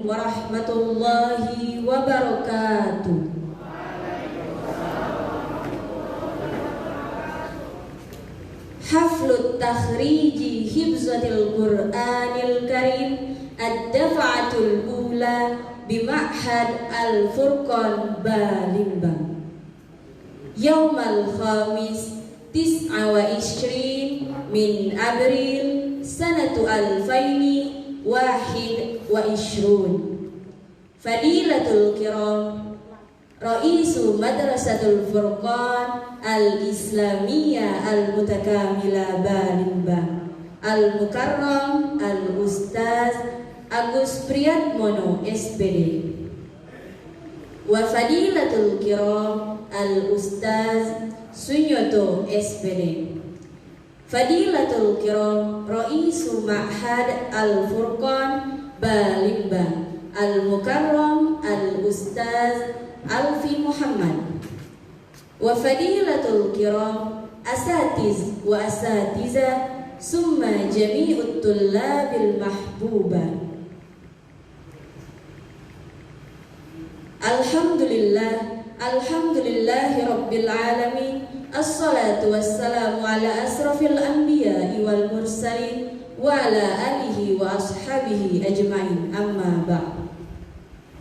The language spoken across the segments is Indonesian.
warahmatullahi wabarakatuh. Haflut takhriji hifzatil Qur'anil Karim ad-daf'atul ula bima'had al-Furqan Balimbang. Yaumal Khamis Tis'a wa Ishrin min Abril sanatu alfaini wahid wa ishrun. Fadilatul Kiram Raisu Madrasatul Furqan Al-Islamiyah Al-Mutakamila Balimbang Al-Mukarram Al-Ustaz Agus Priyatmono SPD. Wa Fadilatul Kiram Al-Ustaz Sunyoto SPD. Fadilatul Kiram Raisu Ma'had Al-Furqan Balimbang Al-Mukarram Al-Ustaz Alfi Muhammad. Wa Fadilatul Kiram Asatiz wa Asatiza Summa Jami'ut Tullabil Mahbuba. Alhamdulillah, alhamdulillahi rabbil alamin. Assalatu wassalamu ala asrafil anbiya'i wal mursalin wa ala alihi wa ashabihi ajma'in, amma ba'd.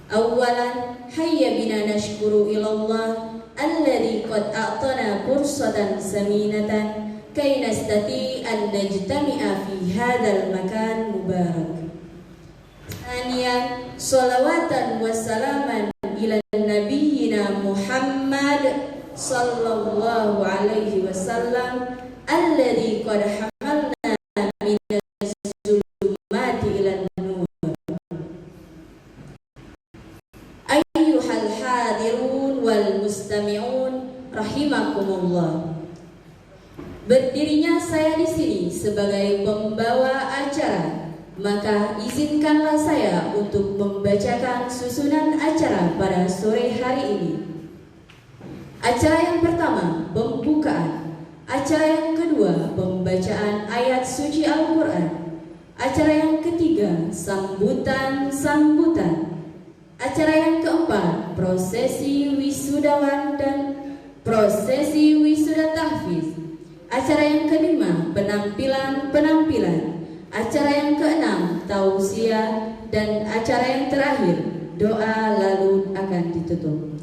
Awalan, hayya bina nashkuru ilallah alladhi qad a'tana fursatan saminatan kay nastati an najtami'a fi hadzal makan mubarak. Thaniyan, salawatan wassalaman ila nabiyyina Muhammad sallallahu alaihi wasallam alladzi qad hamalna minaz zulumati ilan nur. Ayyuhal hadirun wal mustami'un rahimakumullah. Berdirinya saya di sini sebagai pembawa acara, maka izinkanlah saya untuk membacakan susunan acara pada sore hari ini. Acara yang pertama, pembukaan. Acara yang kedua, pembacaan ayat suci Al-Quran. Acara yang ketiga, sambutan-sambutan. Acara yang keempat, prosesi wisudawan dan prosesi wisuda tahfiz. Acara yang kelima, penampilan-penampilan. Acara yang keenam, tausiah, dan acara yang terakhir, doa lalu akan ditutup.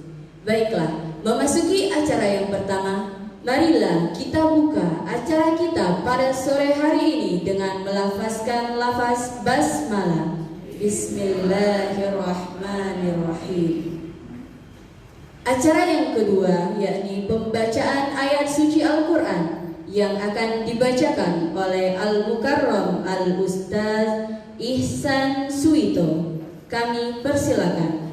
Baiklah, memasuki acara yang pertama, marilah kita buka acara kita pada sore hari ini dengan melafazkan lafaz basmalah. Bismillahirrahmanirrahim. Acara yang kedua, yakni pembacaan ayat suci Al-Quran yang akan dibacakan oleh Al-Mukarram Al-Ustaz Ihsan Suito. Kami persilakan.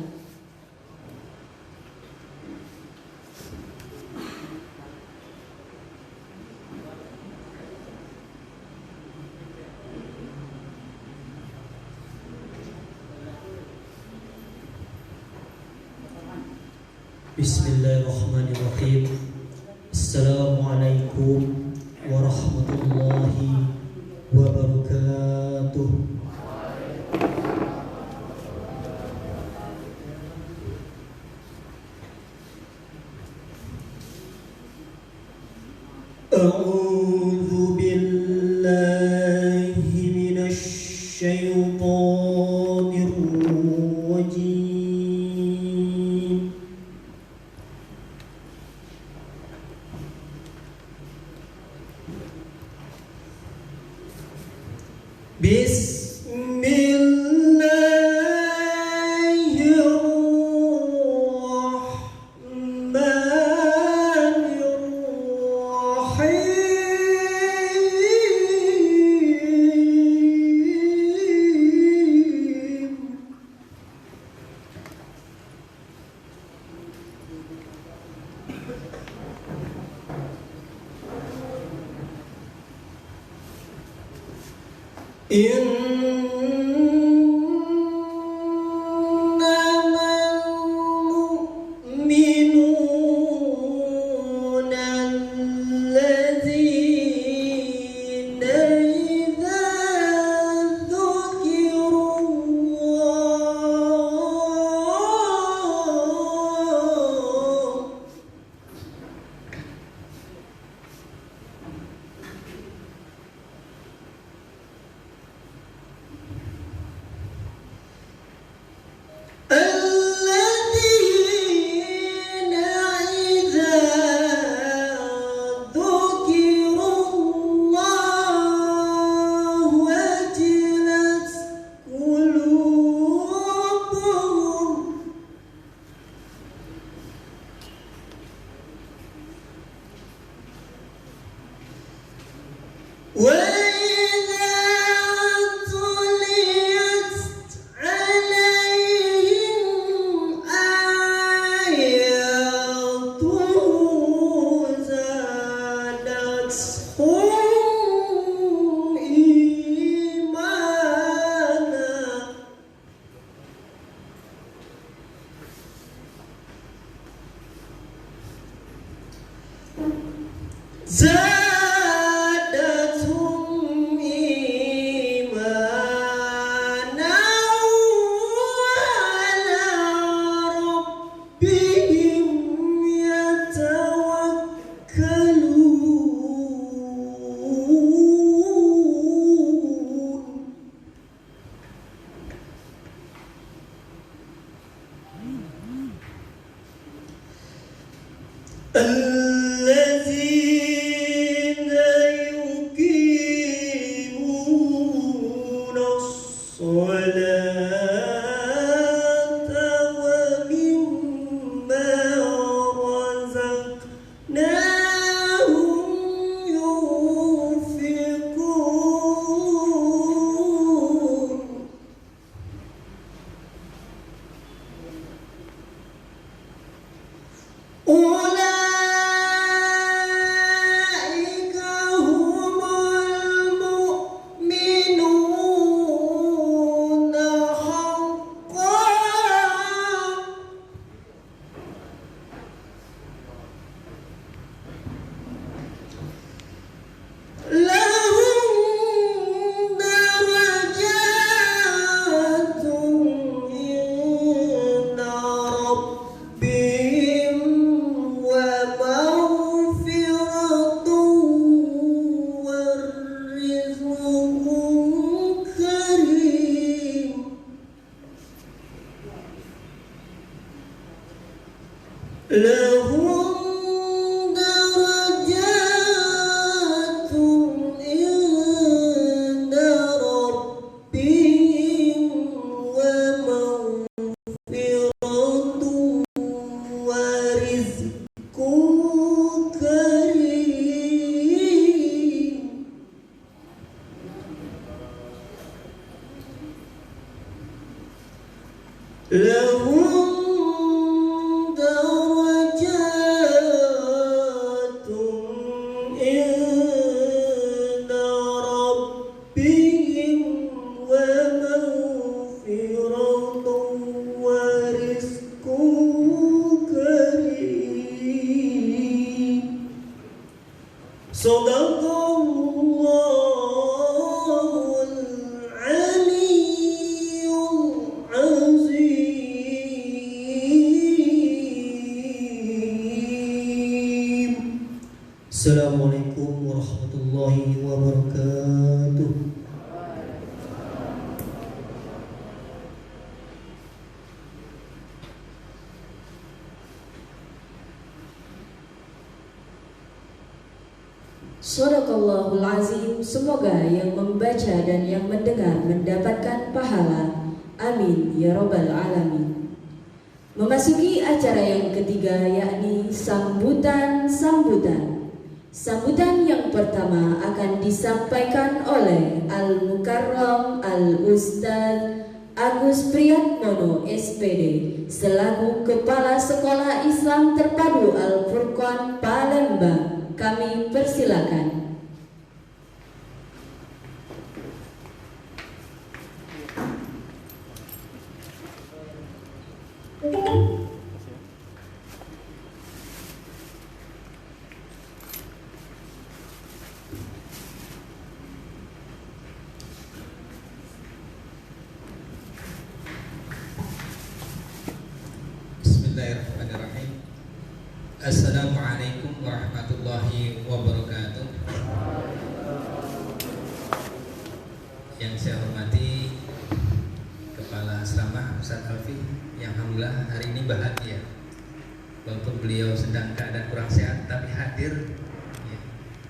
Bismillahirrahmanirrahim. Assalamualaikum warahmatullahi wabarakatuh. A'udzu billahi minasy syaithanir rajim. زادتهم إيمانا وعلى ربهم يتوكلون الذين يقيمون الصلاة ومما رزقناهم ينفقون أولئك هم المؤمنون حقا لهم درجات عند ربهم ومغفرة ورزق كريم لهم درجات عند ربهم ومغفرة ورزق كريم لهم درجات عند ربهم ومغفرة ورزق كريم صدق الله العلي العظيم. Assalamualaikum warahmatullahi wabarakatuh. Shadaqallahul azim. Semoga yang membaca dan yang mendengar mendapatkan pahala. Amin ya rabbal alamin. Memasuki acara yang ketiga, yakni sambutan. Sambutan yang pertama akan disampaikan oleh Al-Mukarram Al-Ustaz Agus Priyatmono SPD selaku Kepala Sekolah Islam Terpadu Al-Furqan Palembang. Kami persilakan. Bismillahirrahmanirrahim. Assalamualaikum warahmatullahi wabarakatuh. Yang saya hormati Kepala Asrama Ustaz Alfi, yang alhamdulillah hari ini bahagia. Walaupun beliau sedang keadaan kurang sehat, tapi hadir ya,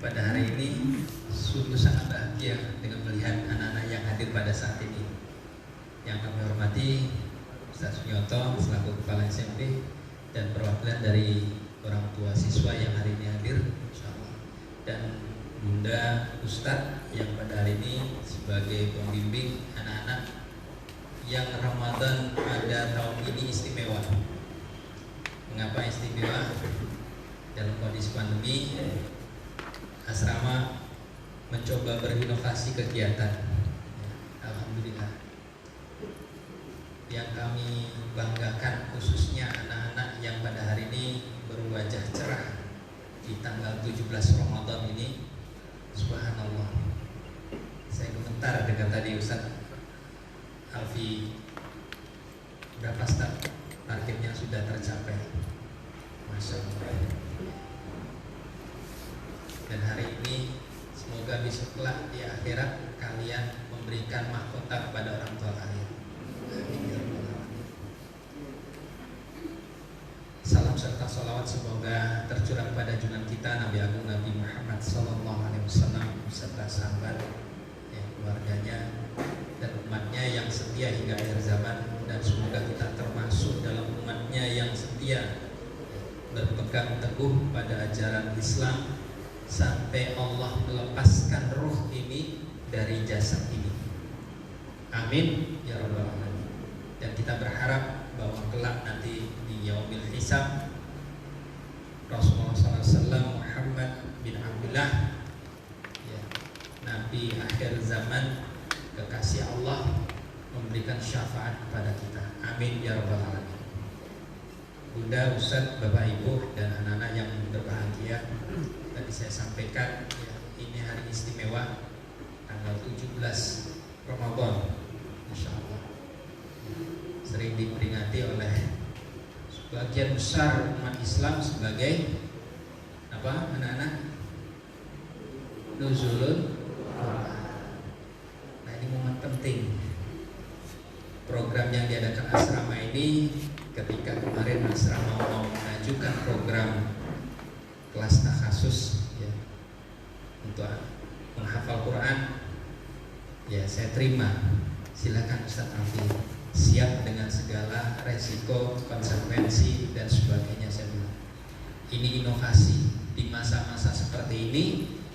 pada hari ini sungguh sangat bahagia dengan melihat anak-anak yang hadir pada saat ini. Yang kami hormati Ustaz Sunyoto selaku Kepala SMP dan perwakilan dari orang tua siswa yang hari ini hadir, insyaallah, dan Bunda Ustadz yang pada hari ini sebagai pembimbing anak-anak yang Ramadan pada tahun ini istimewa. Mengapa istimewa? Dalam kondisi pandemi, asrama mencoba berinovasi kegiatan. Alhamdulillah. Yang kami banggakan khususnya anak-anak yang pada hari ini berwajah cerah, di tanggal 17 Ramadan ini. Subhanallah, saya gemetar dengar tadi Ustaz Alfi, berapa start targetnya sudah tercapai, Masya Allah. Dan hari ini semoga besok kelak di akhirat kalian memberikan mahkota kepada orang tua kalian. Amin ya rabbal alamin. Salam serta salawat semoga tercurah pada junjungan kita Nabi Agung Nabi Muhammad Sallallahu Alaihi Wasallam beserta sahabat, ya, keluarganya dan umatnya yang setia hingga akhir zaman, dan semoga kita termasuk dalam umatnya yang setia berpegang teguh pada ajaran Islam sampai Allah melepaskan ruh ini dari jasad ini. Amin ya rabbal alamin. Dan kita berharap bahwa kelak nanti di yaumil hisab Rasulullah SAW Muhammad bin Abdullah, ya, Nabi akhir zaman, kekasih Allah, memberikan syafaat kepada kita. Amin ya rabbal alamin. Bunda, Ustaz, Bapak Ibu dan anak-anak yang berbahagia, tadi saya sampaikan, ya, ini hari istimewa tanggal 17 Ramadan, Masya Allah. Sering diperingati oleh sebagian besar umat Islam sebagai apa, anak-anak? Nuzulul Quran. Nah, ini momen penting. Program yang diadakan asrama ini, ketika kemarin asrama mau mengajukan program kelas takhasus, ya, untuk menghafal Quran, ya saya terima. Silakan Ustaz Alfi, siap dengan segala resiko, konsekuensi dan sebagainya. Saya bilang ini inovasi di masa-masa seperti ini,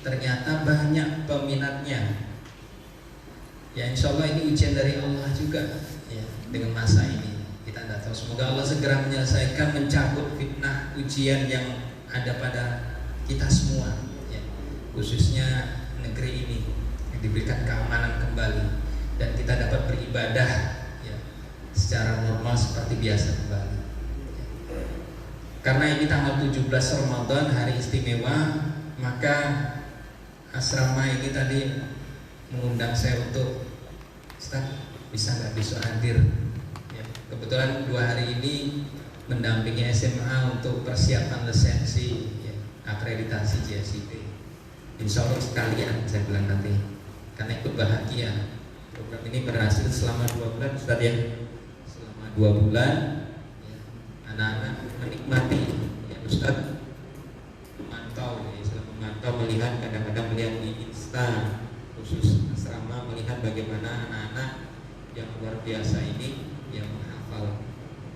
ternyata banyak peminatnya. Ya insya Allah ini ujian dari Allah juga, ya, dengan masa ini. Kita tidak tahu, semoga Allah segera menyelesaikan, mencabut fitnah ujian yang ada pada kita semua, ya, khususnya negeri ini yang diberikan keamanan kembali dan kita dapat beribadah, ya, secara normal seperti biasa kembali, ya. Karena ini tanggal 17 Ramadan, hari istimewa, maka asrama ini tadi mengundang saya untuk, Ustaz, bisa nggak besok hadir, ya. Kebetulan 2 hari ini mendampingi SMA untuk persiapan lisensi, ya, akreditasi JSIP. Insya Allah sekalian saya bilang nanti, karena ikut bahagia. Program ini berhasil selama 2 bulan, Ustaz, ya. Selama 2 bulan, ya, anak-anak menikmati, ya, Ustaz memantau, ya, selama memantau, melihat, kadang-kadang melihat di Insta khusus asrama, melihat bagaimana anak-anak yang luar biasa ini yang menghafal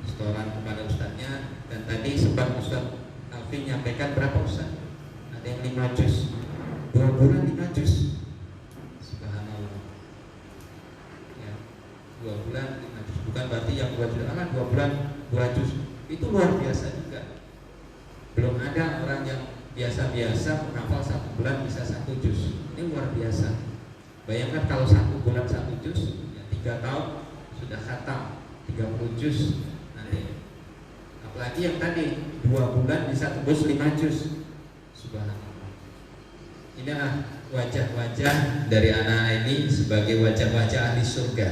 setoran kepada Ustaznya. Dan tadi sempat Ustaz Alfi menyampaikan berapa Ustaz? Ada yang 5 juz, 2 bulan 5 juz. Subhanallah, ya, 2 bulan 5 juz. Bukan berarti yang 2 juz, 2 bulan 2 juz. Itu luar biasa juga. Belum ada orang yang biasa-biasa menghafal 1 bulan bisa 1 juz. Ini luar biasa. Bayangkan kalau 1 bulan 1 juz, ya 3 tahun sudah khatam 30 juz. Apalagi yang tadi 2 bulan bisa tembus 5 juz. Subhanallah. Inilah wajah-wajah dari anak-anak ini sebagai wajah-wajah ahli surga,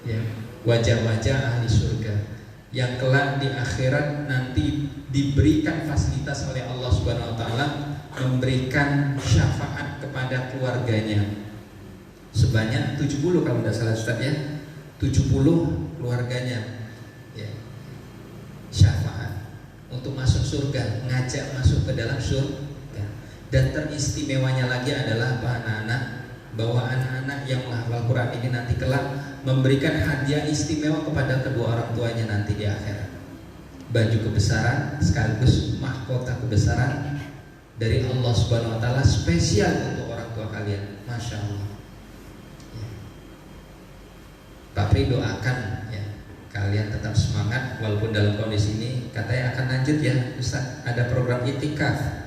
ya, wajah-wajah ahli surga yang kelak di akhirat nanti diberikan fasilitas oleh Allah Subhanahu wa taala, memberikan syafaat kepada keluarganya sebanyak 70, kalau tidak salah Ustaz, ya, 70 keluarganya, ya, syafaat untuk masuk surga, ngajak masuk ke dalam surga. Dan teristimewanya lagi adalah apa, anak-anak, bahwa anak-anak yang menghafal Quran ini nanti kelak memberikan hadiah istimewa kepada kedua orang tuanya nanti di akhirat. Baju kebesaran sekaligus mahkota kebesaran dari Allah Subhanahu wa taala spesial untuk orang tua kalian. Masya Allah, ya. Pak Pri doakan, ya, kalian tetap semangat walaupun dalam kondisi ini. Katanya akan lanjut, ya Ustaz, ada program itikaf.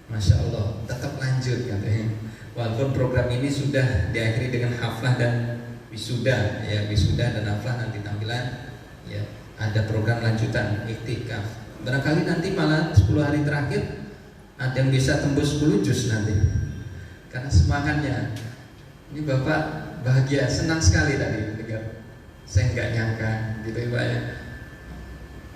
Masya Allah, tetap lanjut katanya. Walaupun program ini sudah diakhiri dengan haflah dan wisuda, ya, wisuda dan haflah nanti tampilan, ya, ada program lanjutan iktikaf. Barangkali nanti malah 10 hari terakhir ada yang bisa tembus 10 juz nanti. Karena semangatnya. Ini Bapak bahagia, senang sekali tadi dengar. Saya nggak nyangka gitu ya Pak ya.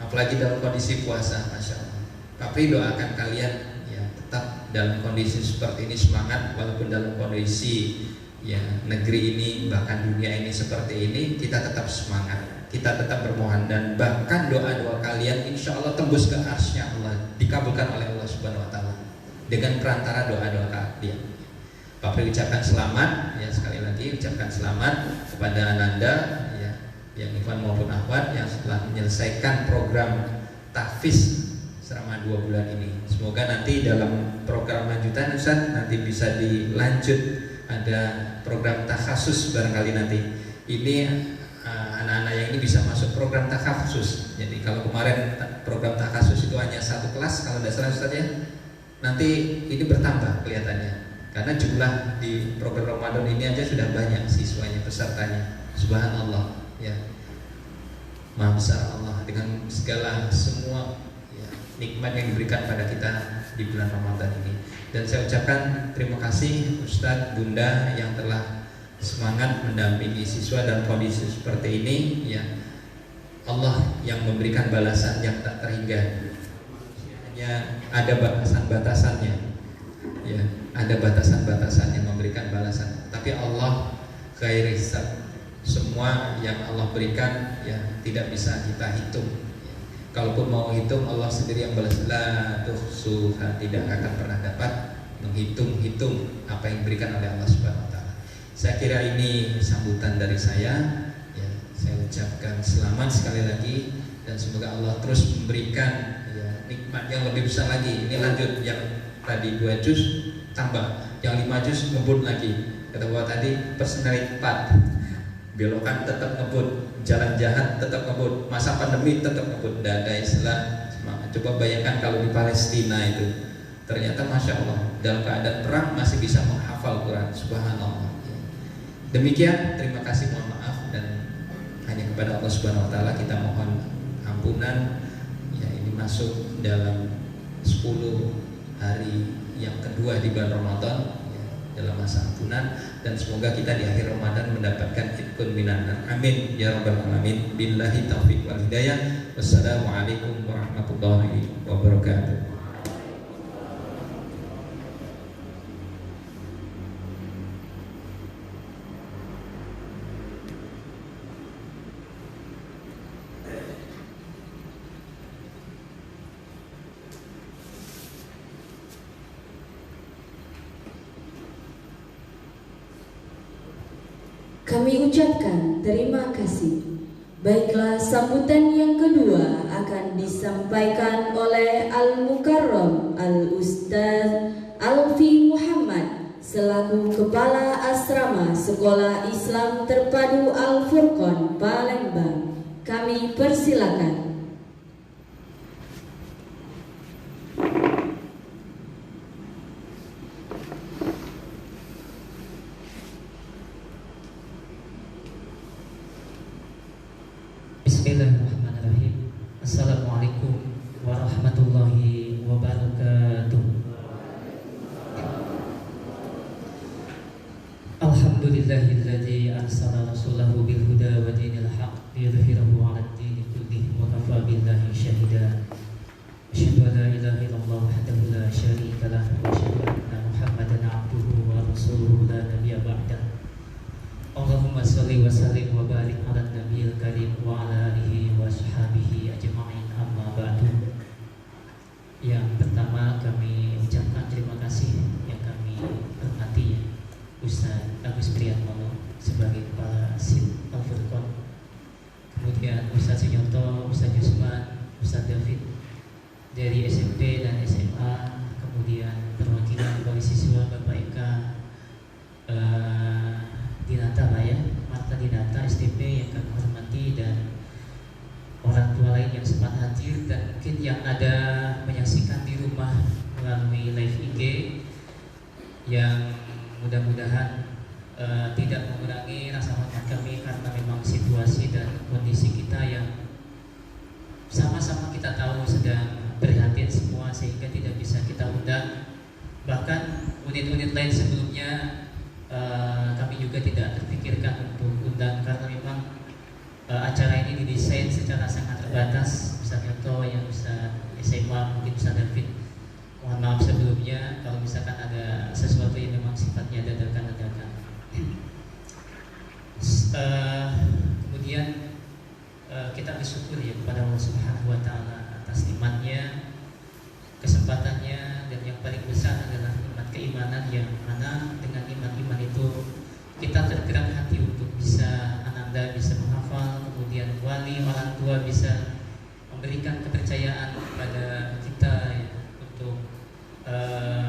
Apalagi dalam kondisi puasa, Masya Allah. Tapi doakan kalian ya tetap dalam kondisi seperti ini semangat, walaupun dalam kondisi ya negeri ini bahkan dunia ini seperti ini, kita tetap semangat, kita tetap bermohon, dan bahkan doa-doa kalian insya Allah tembus ke arsy-Nya Allah, dikabulkan oleh Allah Subhanahu Wa Taala dengan perantara doa-doa kalian. Pak Pri ucapkan selamat ya, sekali lagi ucapkan selamat kepada Ananda ya, yang Ikhwan maupun Akhwat yang setelah menyelesaikan program tahfiz selama 2 bulan ini. Semoga nanti dalam program lanjutan Ustaz nanti bisa dilanjut, ada program takhasus barangkali nanti. Ini anak-anak yang ini bisa masuk program takhasus. Jadi kalau kemarin program takhasus itu hanya 1 kelas kalau tidak salah Ustaz ya, nanti ini bertambah kelihatannya. Karena jumlah di program Ramadan ini aja sudah banyak siswanya, pesertanya. Subhanallah ya. Maha besar Allah dengan segala semua ya, nikmat yang diberikan pada kita di bulan Ramadan ini. Dan saya ucapkan terima kasih Ustadz, Bunda yang telah semangat mendampingi siswa dalam kondisi seperti ini ya. Allah yang memberikan balasan yang tak terhingga. Hanya ada batasan-batasannya ya, ada batasan-batasan yang memberikan balasan. Tapi Allah khair hisab. Semua yang Allah berikan ya tidak bisa kita hitung ya. Kalaupun mau hitung, Allah sendiri yang balas. La tuhsuha, tidak akan pernah dapat menghitung-hitung apa yang diberikan oleh Allah Subhanahu Wa Taala. Saya kira ini sambutan dari saya ya. Saya ucapkan selamat sekali lagi, dan semoga Allah terus memberikan ya, nikmat yang lebih besar lagi. Ini lanjut, yang tadi 2 juz tambah, yang 5 juz ngebut lagi. Kata Bapak tadi personality 4, belokan tetap ngebut, jalan jahat tetap ngebut, masa pandemi tetap ngebut. Tidak ada istilah semangat. Coba bayangkan kalau di Palestina itu, ternyata Masya Allah dalam keadaan perang masih bisa menghafal Quran. Subhanallah. Demikian, terima kasih, mohon maaf, dan hanya kepada Allah Subhanahu Wa Taala kita mohon ampunan ya. Ini masuk dalam 10 hari yang kedua di bulan Ramadan ya, dalam masa ampunan, dan semoga kita di akhir Ramadan mendapatkan itqun minan nar. Amin ya rabbal alamin. Billahi taufiq wal hidayah. Wassalamualaikum warahmatullahi wabarakatuh. Kami ucapkan terima kasih. Baiklah, sambutan yang kedua akan disampaikan oleh Al-Mukarram Al-Ustaz Alfi Muhammad selaku Kepala Asrama Sekolah Islam Terpadu Al-Furqan Palembang. Kami persilakan. Bismillahirrahmanirrahim. Assalamualaikum warahmatullahi wabarakatuh. Alhamdulillahilladzi arsala rasulahu bil huda wa dinil haqq liyudhhirahu 'alad dini kullih wa kafa billahi syahida. Asyhadu an la ilaha illallah wahdahu la syarika lah wa asyhadu anna Muhammadan 'abduhu wa rasuluhu la nabiyya ba'dah. Allahumma sholli wa sallim wa barik ala nabiyil karim wa ala alihi wa sahbihi ajma'in, amma ba'du. Yang pertama kami ucapkan terima kasih yang kami hormati Ustaz Agus Priyatmono sebagai Kepala SID Al-Furqan, kemudian Ustaz Sunyoto, Ustaz Yusman, Ustaz David dari SMP dan SMA, kemudian perwakilan dari siswa Bapak Eka Dinata lah ya, Marta Dinata STP yang kami hormati, dan orang tua lain yang sempat hadir dan mungkin yang ada menyaksikan di rumah melalui live IG, yang mudah-mudahan tidak mengurangi rasa hormat kami, karena memang situasi dan kondisi kita yang sama-sama kita tahu sedang sehingga tidak bisa kita undang. Bahkan unit-unit lain sebelumnya kami juga tidak terpikirkan untuk undang karena memang acara ini didesain secara sangat terbatas. Misalnya contoh yang bisa SMA, mungkin bisa David. Mohon maaf sebelumnya kalau misalkan ada sesuatu yang memang sifatnya dadakan-dadakan. Kemudian kita bersyukur ya kepada Allah Subhanahu wa taala atas nikmatnya, kesempatannya, dan yang paling besar adalah nikmat keimanan yang mana dengan iman itu kita tergerak hati untuk bisa Ananda bisa menghafal, kemudian wali orang tua bisa memberikan kepercayaan kepada kita ya, untuk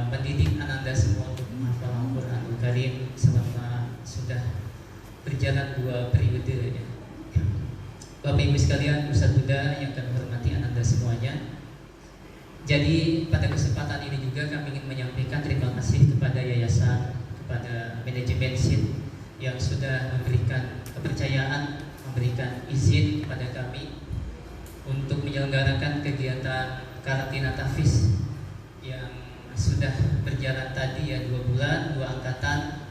mendidik Ananda semua untuk menghafal Al-Quranul Karim selama sudah berjalan 2 periode ya. Bapak Ibu sekalian, Ustaz Buddha yang kami hormati Ananda semuanya. Jadi pada kesempatan ini juga kami ingin menyampaikan terima kasih kepada yayasan, kepada manajemen SIN yang sudah memberikan kepercayaan, memberikan izin kepada kami untuk menyelenggarakan kegiatan karantina tahfiz yang sudah berjalan tadi ya 2 bulan, 2 angkatan,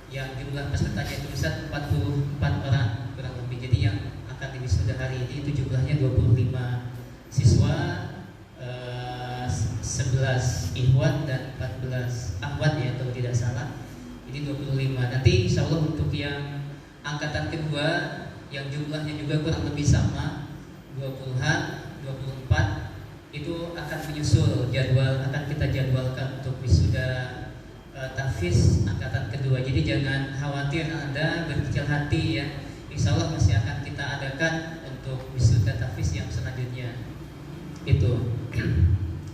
yang jumlah pesertanya itu Ustaz 44 orang kurang lebih. Jadi yang akan diwisuda hari ini itu jumlahnya 25 siswa, 11 ikhwan dan 14 akhwat ya kalau tidak salah. Ini 25. Nanti insya Allah untuk yang angkatan kedua yang jumlahnya juga kurang lebih sama 20-an, 24 itu akan menyusul jadwal, akan kita jadwalkan untuk wisuda tahfiz angkatan kedua. Jadi jangan khawatir Anda, berkecil hati ya. Insya Allah masih akan kita adakan untuk wisuda tahfiz yang selanjutnya. Itu.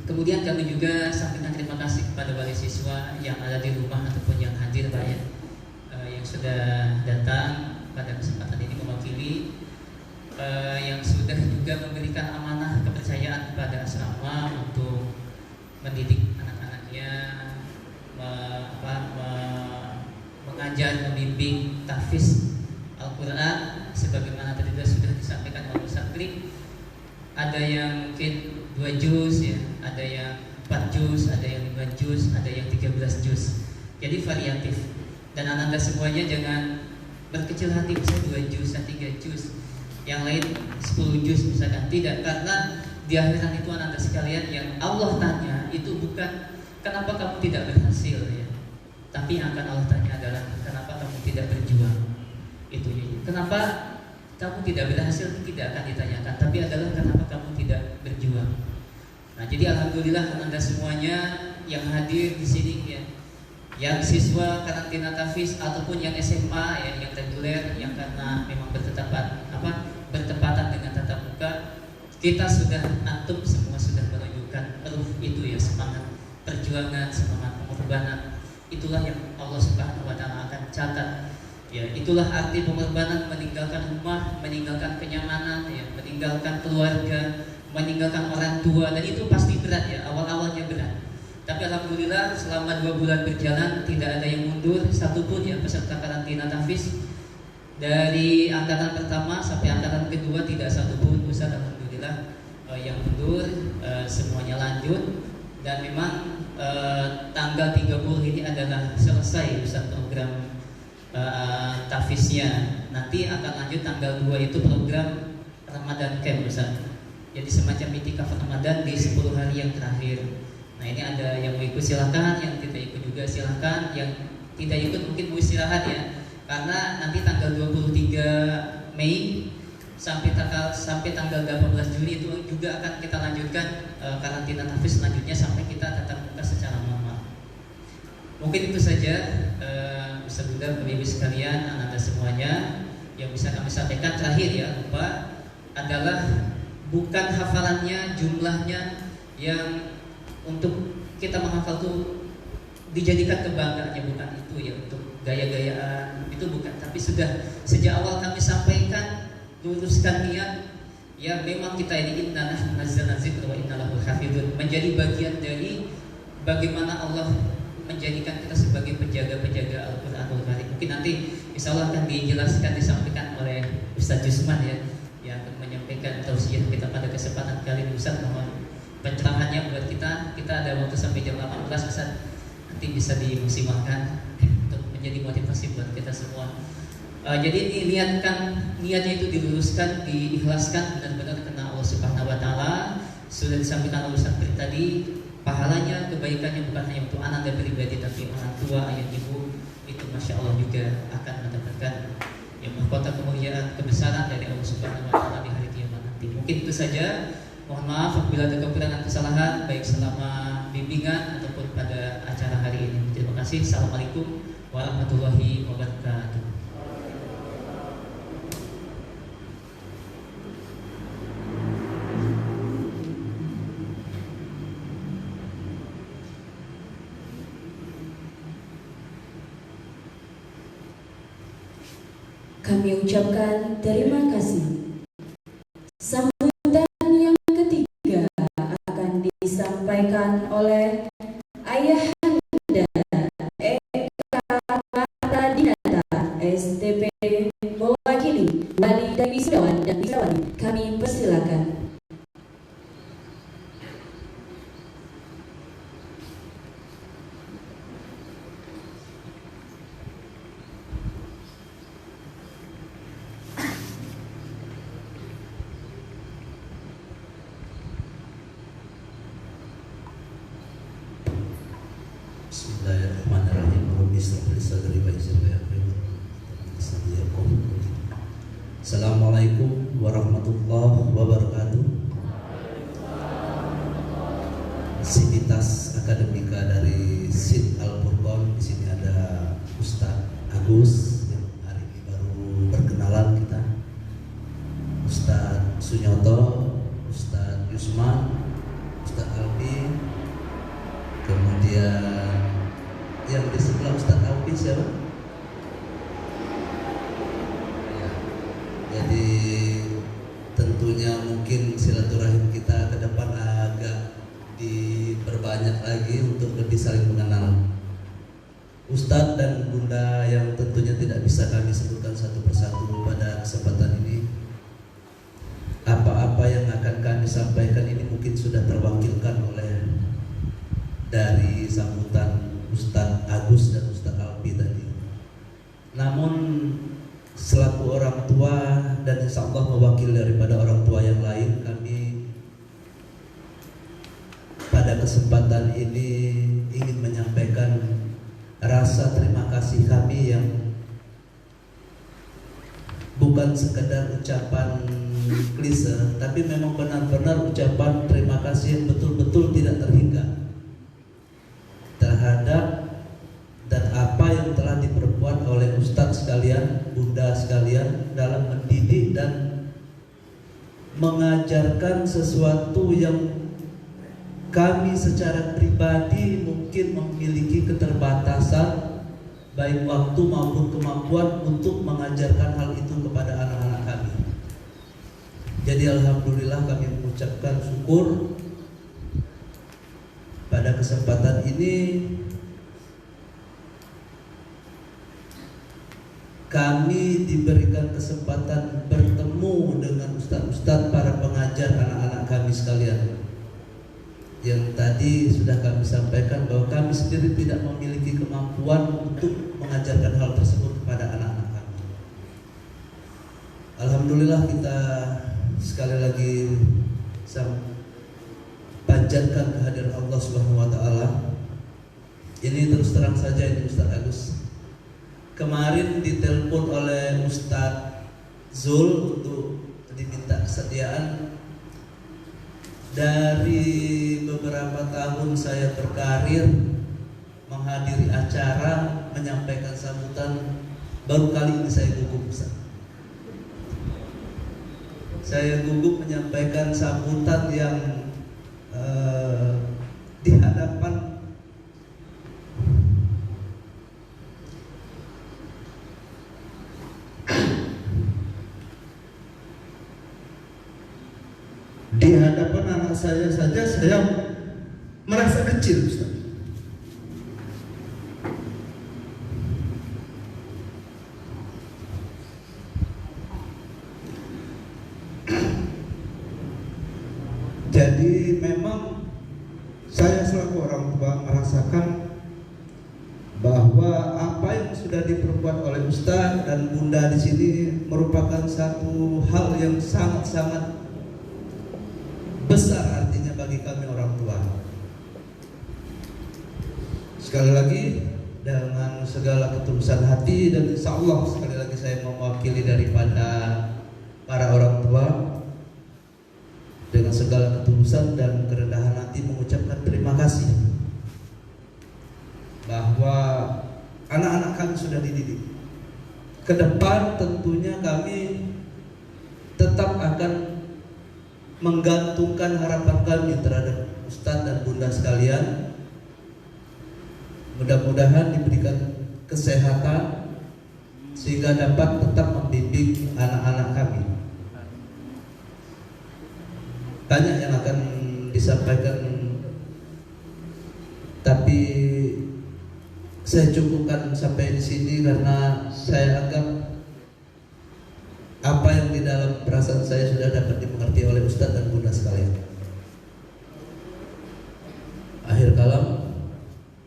Kemudian kami juga sampaikan terima kasih kepada wali siswa yang ada di rumah ataupun yang hadir Pak ya, yang sudah datang pada kesempatan ini mewakili, yang sudah juga memberikan amanah kepercayaan kepada asrama untuk mendidik anak-anaknya, mengajar, membimbing tahfiz Al-Quran sebagaimana tadi sudah disampaikan oleh Ustaz Krim. Ada yang mungkin 2 juz ya, ada yang 4 juz, ada yang 5 juz, ada yang 13 juz. Jadi variatif. Dan Ananda semuanya jangan berkecil hati bisa 2 juz, 3 juz. Yang lain 10 juz misalkan. Tidak, karena di akhirat itu Ananda sekalian yang Allah tanya itu bukan kenapa kamu tidak berhasil ya. Tapi yang akan Allah tanya adalah kenapa kamu tidak berjuang. Itu ya. Kenapa kamu tidak berhasil tidak akan ditanyakan, tapi adalah kenapa kamu tidak berjuang. Nah, jadi alhamdulillah Anda semuanya yang hadir di sini ya, yang siswa karantina tahfiz ataupun yang SMA ya, yang reguler, yang karena memang bertepatan dengan tatap muka, kita sudah antum semua sudah menunjukkan ruh itu ya, semangat perjuangan, semangat pengorbanan. Itulah yang Allah Subhanahu wa taala akan catat. Ya, itulah arti pengorbanan, meninggalkan rumah, meninggalkan kenyamanan, ya, meninggalkan keluarga, meninggalkan orang tua, dan itu pasti berat ya, awal-awalnya berat. Tapi alhamdulillah selama 2 bulan berjalan tidak ada yang mundur satupun ya peserta karantina tahfiz. Dari angkatan pertama sampai angkatan kedua tidak satupun Ustaz alhamdulillah yang mundur, semuanya lanjut. Dan memang tanggal 30 ini adalah selesai Ustaz program tahfiznya. Nanti akan lanjut tanggal 2 itu program Ramadan Camp Ustaz. Jadi semacam itikaf Ramadan di 10 hari yang terakhir. Nah ini ada yang mau ikut silahkan, yang tidak ikut juga silahkan. Yang tidak ikut mungkin mau istirahat ya, karena nanti tanggal 23 Mei sampai tanggal 18 Juni itu juga akan kita lanjutkan karantina tahfiz selanjutnya sampai kita tatap muka secara normal. Mungkin itu saja Ustaz Buddha, Bapak Ibu sekalian, anak-anak semuanya yang bisa kami sampaikan. Terakhir ya, lupa adalah bukan hafalannya, jumlahnya yang untuk kita menghafal itu dijadikan kebanggaannya, bukan itu ya, untuk gaya-gayaan itu bukan. Tapi sudah sejak awal kami sampaikan, luruskan niat ya, memang kita ini inna nahnu nazzalna dzikra wa inna lahu hafizun, menjadi bagian dari bagaimana Allah menjadikan kita sebagai penjaga-penjaga Al-Quranul Karim. Mungkin nanti insya Allah akan dijelaskan, disampaikan oleh Ustaz Jusman ya, yang akan menyampaikan tausiah kita pada kesempatan kali ini. Ustaz mohon pencerahannya buat kita. Kita ada waktu sampai jam 18 Ustaz. Nanti bisa dimaksimalkan untuk menjadi motivasi buat kita semua. Jadi niatnya itu diluruskan, diikhlaskan benar-benar karena Allah Subhanahu wa taala. Sudah disampaikan oleh Ustaz tadi, pahalanya, kebaikannya bukan hanya untuk anak dan pribadi, tapi orang tua, ayah, ibu itu Masya Allah juga akan mendapatkan yang mahkota kemuliaan, kebesaran dari Allah Subhanahu wa taala di hari kiamat nanti. Mungkin itu saja. Mohon maaf apabila ada kekurangan kesalahan baik selama bimbingan ataupun pada acara hari ini. Terima kasih. Assalamualaikum warahmatullahi wabarakatuh. Kami ucapkan terima kasih. Sambutan yang ketiga akan disampaikan oleh Ayahanda Eka Martadinata, STP, mewakili wali dari wisudawan dan wisudawati. Kami persilakan. Bismillahirrahmanirrahim. Assalamualaikum warahmatullahi wabarakatuh. Sivitas akademika dari SID Al-Furqon. Di sini ada Ustadz Agus yang hari ini baru berkenalan kita. Ustadz Sunyoto, Ustadz Yusman, Ustadz Alfi, kemudian yang di sebelah Ustadz Alfi siapa? Ya. Jadi tentunya mungkin silaturahim kita ke depan agak diperbanyak lagi untuk lebih saling mengenal. Ustadz dan Bunda yang tentunya tidak bisa kami sebutkan satu persatu pada kesempatan ini. Apa-apa yang akan kami sampaikan ini mungkin sudah terwakilkan oleh dari sambutan Ustadz Agus dan Ustadz Alfi tadi. Namun selaku orang tua dan insya Allah mewakil daripada orang tua yang lain, kami pada kesempatan ini ingin menyampaikan rasa terima kasih kami yang bukan sekedar ucapan klise, tapi memang benar-benar ucapan terima kasih yang betul-betul tidak terhingga terhadap dan apa yang telah diperbuat oleh Ustadz sekalian, Bunda sekalian dalam mendidik dan mengajarkan sesuatu yang kami secara pribadi mungkin memiliki keterbatasan baik waktu maupun kemampuan untuk mengajarkan hal itu kepada anak-anak kami. Jadi alhamdulillah kami mengucapkan syukur pada kesempatan ini kami diberikan kesempatan bertemu dengan ustadz-ustadz para pengajar anak-anak kami sekalian. Yang tadi sudah kami sampaikan bahwa kami sendiri tidak memiliki kemampuan untuk mengajarkan hal tersebut kepada anak-anak kami. Alhamdulillah kita sekali lagi panjatkan kehadiran Allah Subhanahu wa taala. Ini terus terang saja ini Ustaz Agus. Kemarin ditelepon oleh Ustaz Zul untuk diminta kesediaan. Dari beberapa tahun saya berkarir menghadiri acara, menyampaikan sambutan, baru kali ini saya gugup Ustaz. Saya gugup menyampaikan sambutan yang di hadapan anak saya saja saya merasa kecil Ustaz. Jadi memang saya selaku orang tua merasakan bahwa apa yang sudah diperbuat oleh Ustaz dan Bunda di sini merupakan satu hal yang sangat-sangat besar artinya bagi kami orang tua. Sekali lagi dengan segala ketulusan hati dan insya Allah sekali lagi saya mewakili daripada para orang tua dengan segala ketulusan dan kerendahan hati mengucapkan terima kasih bahwa anak-anak kami sudah dididik. Ke depan tentunya kami tetap akan menggantungkan harapan kami terhadap Ustadz dan Bunda sekalian. Mudah-mudahan diberikan kesehatan sehingga dapat tetap membimbing anak-anak kami. Banyak yang akan disampaikan, tapi saya cukupkan sampai di sini karena saya anggap apa yang di dalam perasaan saya sudah dapat dimengerti oleh Ustadz dan Bunda sekalian. Akhir kalam,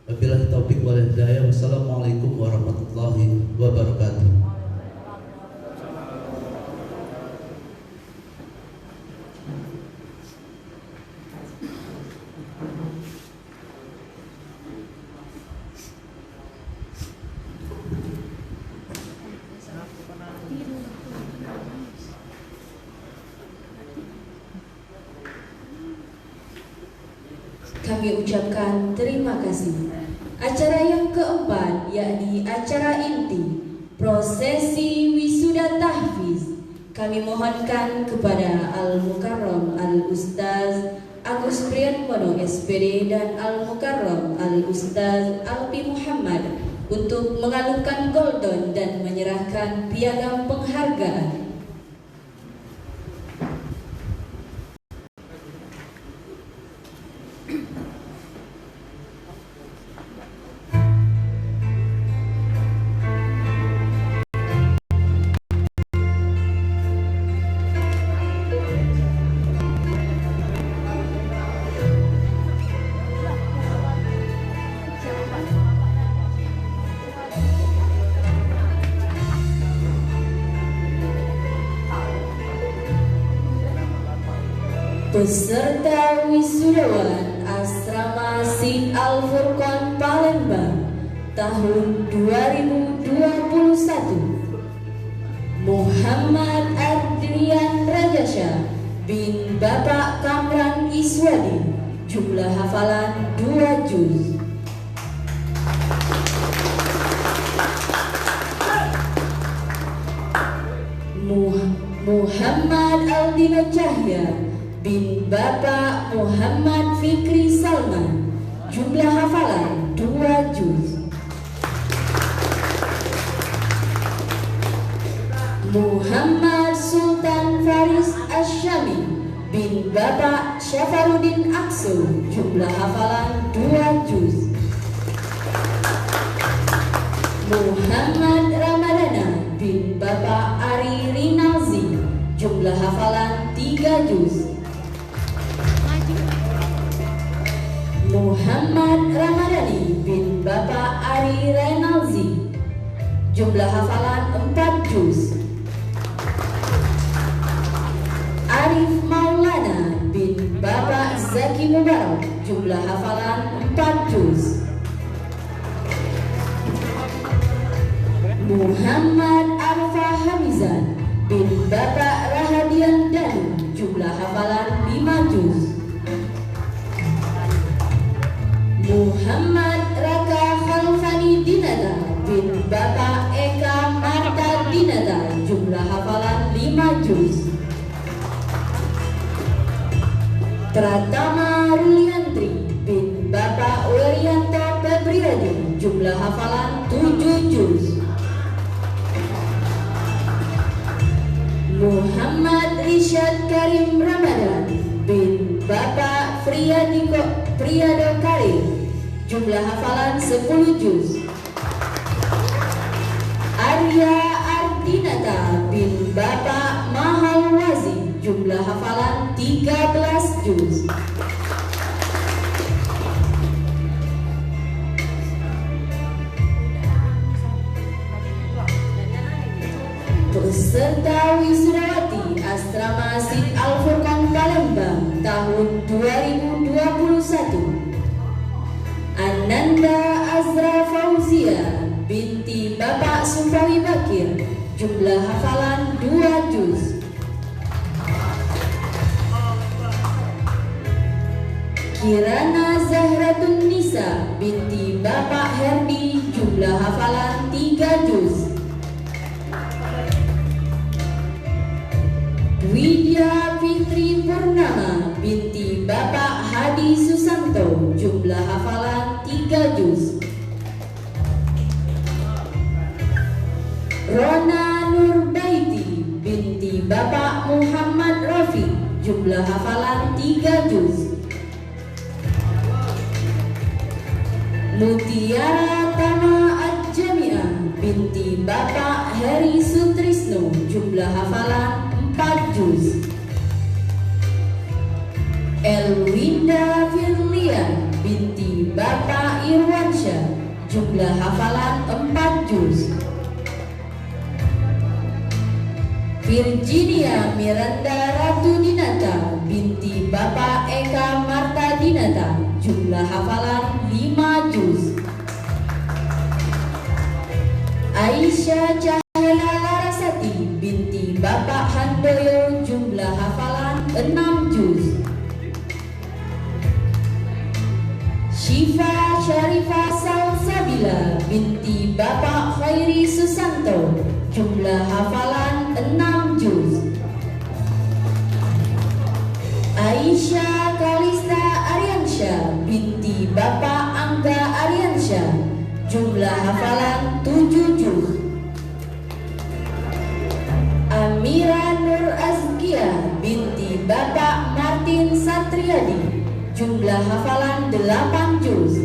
wabillahi taufiq wal hidayah. Wassalamualaikum warahmatullahi wabarakatuh. Kami ucapkan terima kasih. Acara yang keempat yakni acara inti prosesi wisuda tahfiz. Kami mohonkan kepada Al-Mukarram Al-Ustaz Agus Priatmono SPD dan Al-Mukarram Al-Ustaz Alpi Muhammad untuk mengalungkan goldon dan menyerahkan piagam penghargaan. Peserta wisudawan Asrama Sid Al-Furqan Palembang tahun 2021 Muhammad Adrian Rajasha bin Bapak Kamran Iswadi, jumlah hafalan 2 juz. Muhammad Aldino Cahya bin Bapak Muhammad Fikri Salman, jumlah hafalan 2 juz. Muhammad Sultan Faris Asyami bin Bapak Syafarudin Aksu, jumlah hafalan 2 juz. Muhammad Ramadana bin Bapak Ari Rinalzi, jumlah hafalan 3 juz. Muhammad Ramadhani bin Bapak Ari Renalzi, jumlah hafalan 4 juz. Arif Maulana bin Bapak Zaki Mubarak, jumlah hafalan 4 juz. Muhammad Arfa Hamizan bin Bapak Rahadian Danu, jumlah hafalan 5 juz. Muhammad Raka Khalfani Dinata bin Bapak Eka Marta Dinata, jumlah hafalan 5 juz. Pratama Ruliantri bin Bapak Werianto Febriadi, jumlah hafalan 7 juz. Muhammad Rishad Karim Ramadan bin Bapak Priyado Karim, jumlah hafalan 10 juz. Arya Ardinata bin Bapak Mahal Wazi, jumlah hafalan 13 juz. Peserta wisudawati Asrama Sid Al-Furqan Palembang tahun 2021, Ananda Azra Fauzia binti Bapak Sufawi Bakir, jumlah hafalan 2 juz. Kirana Zahratun Nisa binti Bapak Herdi, jumlah hafalan 3 juz. Widya Fitri Purnama binti Bapak Hadi Susanto, jumlah hafalan 3 juz. Rona Nurbaiti binti Bapak Muhammad Rafiq, jumlah hafalan 3 juz. Mutiara Tama Ad-Jami'ah binti Bapak Heri Sutrisno, jumlah hafalan 4 juz. Elwinda Firlian binti Bapak Irwansyah, jumlah hafalan 4 juz. Virginia Miranda Ratu Dinata binti Bapak Eka Marta Dinata, jumlah hafalan 5 juz. Aisyah Cahaya Larasati binti Bapak Handoyo, jumlah hafalan 6 juz. Syifa Syarifah Salsabila binti Bapak Khairi Susanto, jumlah hafalan 6 juz. Aisyah Kalista Aryansyah binti Bapak Angga Aryansyah, jumlah hafalan 7 juz. Amira Nur Azkia binti Bapak Martin Satriadi, jumlah hafalan 8 juz.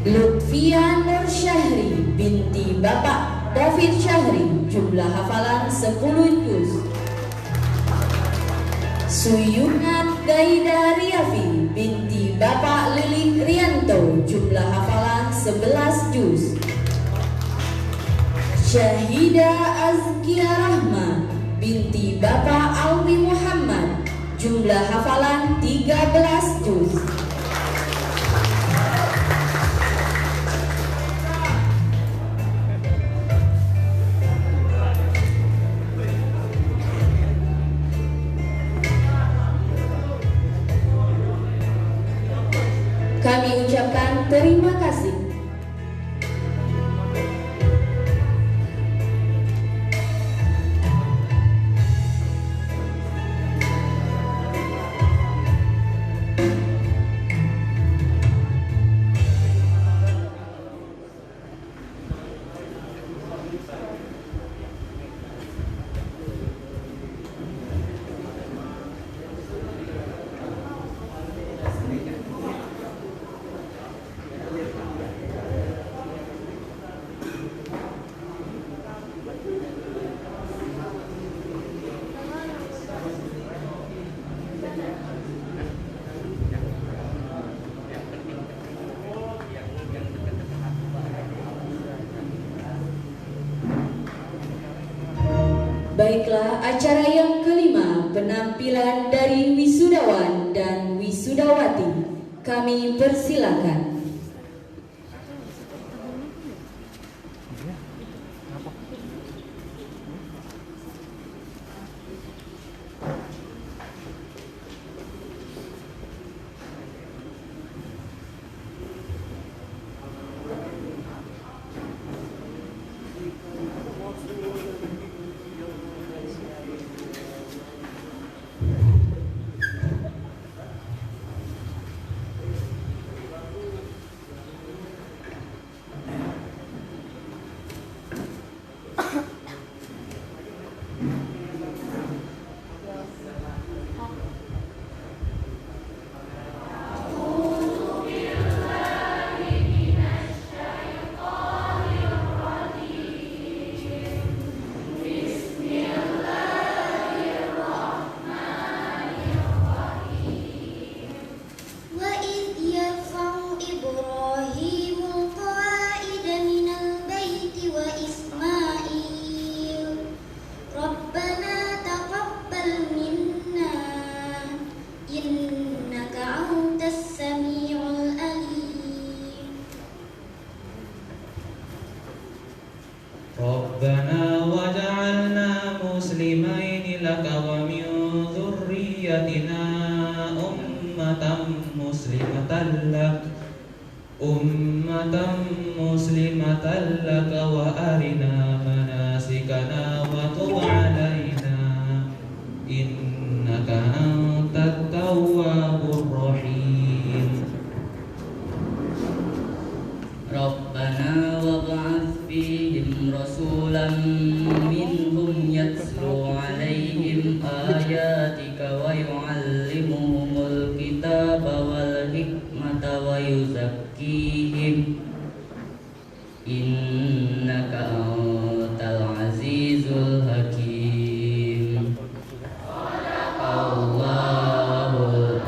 Lutfia Nur Syahri binti Bapak David Syahri, jumlah hafalan 10 juz. Suyunat Gaida Riafi binti Bapak Lilik Rianto, jumlah hafalan 11 juz. Syahida Azkia Rahma binti Bapak Alwi Muhammad, jumlah hafalan 13 juz. Kami ucapkan terima kasih. Baiklah, acara yang kelima, penampilan dari wisudawan dan wisudawati. Kami persilakan. مسلمين لك ومن ذريتنا أمة مسلمة لك وأرنا مناسكنا وتب علينا إنك أنت التواب الرحيم ربنا وابعث فيهم رسولا منهم يتلو عليهم آياتك ويعلمهم الكتاب والحكمة ويزكيهم إنك أنت العزيز الحكيم الله العظيم.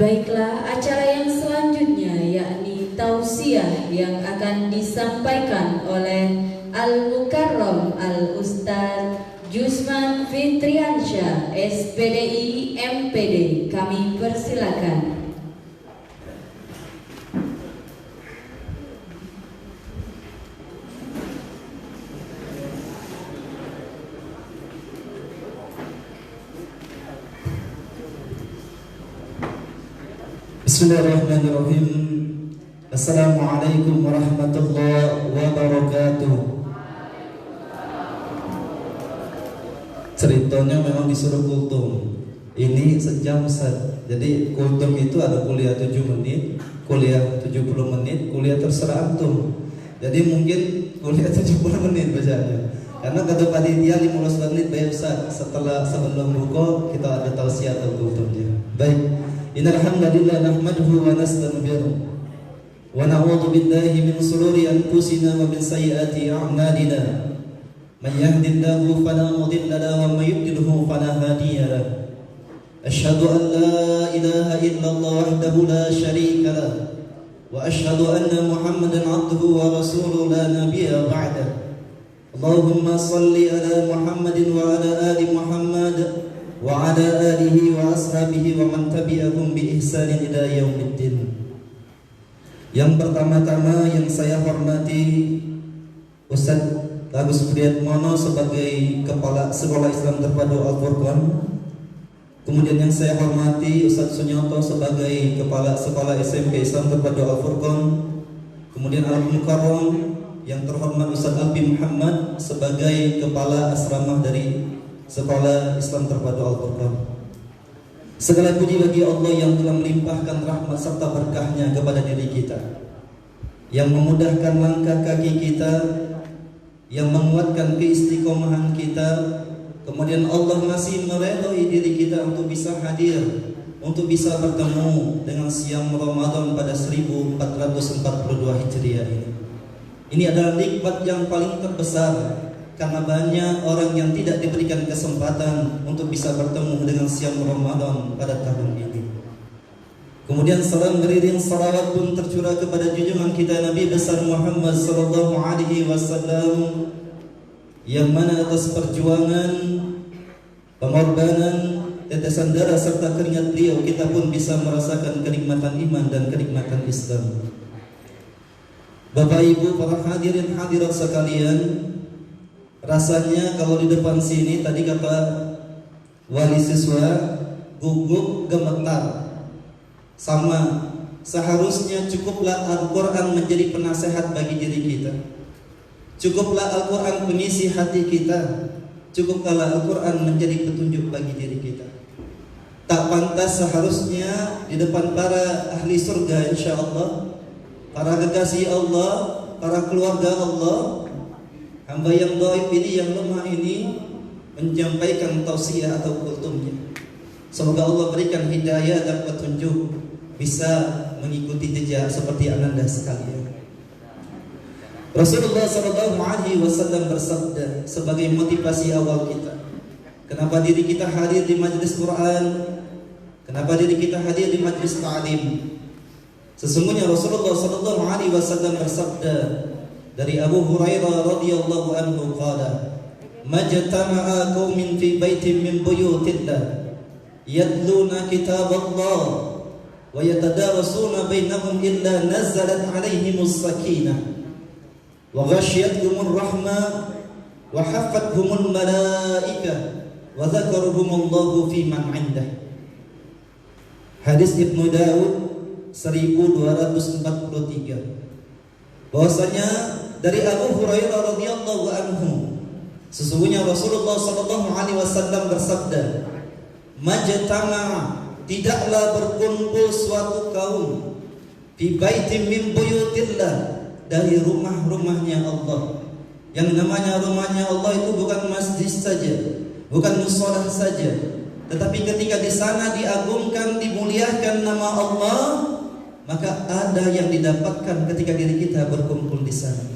Baiklah, acara yang selanjutnya yakni tausiah yang akan disampaikan oleh Al-Mukarram Al-Ustaz Jusman Fitriansyah, SPDI MPD. Kami persilakan. Bismillahirrahmanirrahim. Assalamualaikum warahmatullahi wabarakatuh. Ceritanya memang disuruh kultum. Ini sejam Ustaz. Jadi kultum itu ada kuliah 7 menit, kuliah 70 menit, kuliah terserah antum. Jadi mungkin kuliah 70 menit bacanya. Karena kata panitia 15 menit bayar Ustaz. Sebelum buka kita ada tausiah atau kultumnya. Baik. Innal hamdalillah nahmaduhu wa nastaghfiruh wa na'udzu billahi min shururi anfusina wa min sayyiati a'malina. Man yahdihillahu fala mudilla lahu wa may yudlilhu fala hadiya lahu. Asyhadu an la ilaha illallah wahdahu la syarika lahu wa asyhadu anna Muhammadan 'abduhu wa rasuluhu la nabiyya ba'dahu. Allahumma shalli ala Muhammadin wa ala ali Muhammad wa ala alihi wa ashabihi wa man tabi'ahum bi ihsanin ila yaumiddin. Yang pertama-tama yang saya hormati Ustaz Agus Priatmono sebagai Kepala Sekolah Islam Terpadu Al-Furqan. Kemudian yang saya hormati Ustaz Sunyoto sebagai Kepala Sekolah SMP Islam Terpadu Al-Furqan. Kemudian Al-Mukarram yang terhormat Ustaz Alfi Muhammad sebagai Kepala Asramah dari Sekolah Islam Terpadu Al-Furqan. Segala puji bagi Allah yang telah melimpahkan rahmat serta berkahnya kepada diri kita, yang memudahkan langkah kaki kita, yang menguatkan keistiqomahan kita. Kemudian Allah masih meridhai diri kita untuk bisa hadir, untuk bisa bertemu dengan siang Ramadan pada 1442 Hijriah ini. Ini adalah nikmat yang paling terbesar, karena banyak orang yang tidak diberikan kesempatan untuk bisa bertemu dengan siang Ramadan pada tahun ini. Kemudian salam beriring salawat pun tercurah kepada junjungan kita Nabi besar Muhammad sallallahu alaihi wasallam, yang mana atas perjuangan, pengorbanan, tetesan darah serta keringat beliau kita pun bisa merasakan kenikmatan iman dan kenikmatan Islam. Bapak Ibu para hadirin hadirat sekalian, rasanya kalau di depan sini tadi kata wali siswa gugup gemetar. Sama, seharusnya cukuplah Al-Quran menjadi penasehat bagi diri kita. Cukuplah Al-Quran pengisi hati kita. Cukuplah Al-Quran menjadi petunjuk bagi diri kita. Tak pantas seharusnya di depan para ahli surga insyaallah, para kekasih Allah, para keluarga Allah, hamba yang dhaif ini, yang lemah ini, menyampaikan tausiah atau kultumnya. Semoga Allah berikan hidayah dan petunjuk, bisa mengikuti jejak seperti ananda sekalian. Rasulullah SAW bersabda sebagai motivasi awal kita, kenapa diri kita hadir di majlis Quran, kenapa diri kita hadir di majlis ta'lim. Sesungguhnya Rasulullah SAW bersabda dari Abu Hurairah radhiyallahu anhu qala, majtama'a qaumin fi baitin min buyutillah yatluna kitaballah wa yatadarasuna bainahum illa nazalat 'alaihimus sakinah wa ghasyiyatuhumur rahmah wa haffathumul malaikah wa dzakaruhumullahu fi man 'indah. Hadis Ibnu Daud 1243. Bahwasanya dari Abu Hurairah radhiyallahu anhu, sesungguhnya Rasulullah sallallahu alaihi wasallam bersabda, majtama'a, tidaklah berkumpul suatu kaum, fi baitin min buyutillah, dari rumah-rumahnya Allah. Yang namanya rumahnya Allah itu bukan masjid saja, bukan musholah saja, tetapi ketika di sana diagungkan, dimuliakan nama Allah, maka ada yang didapatkan ketika diri kita berkumpul di sana.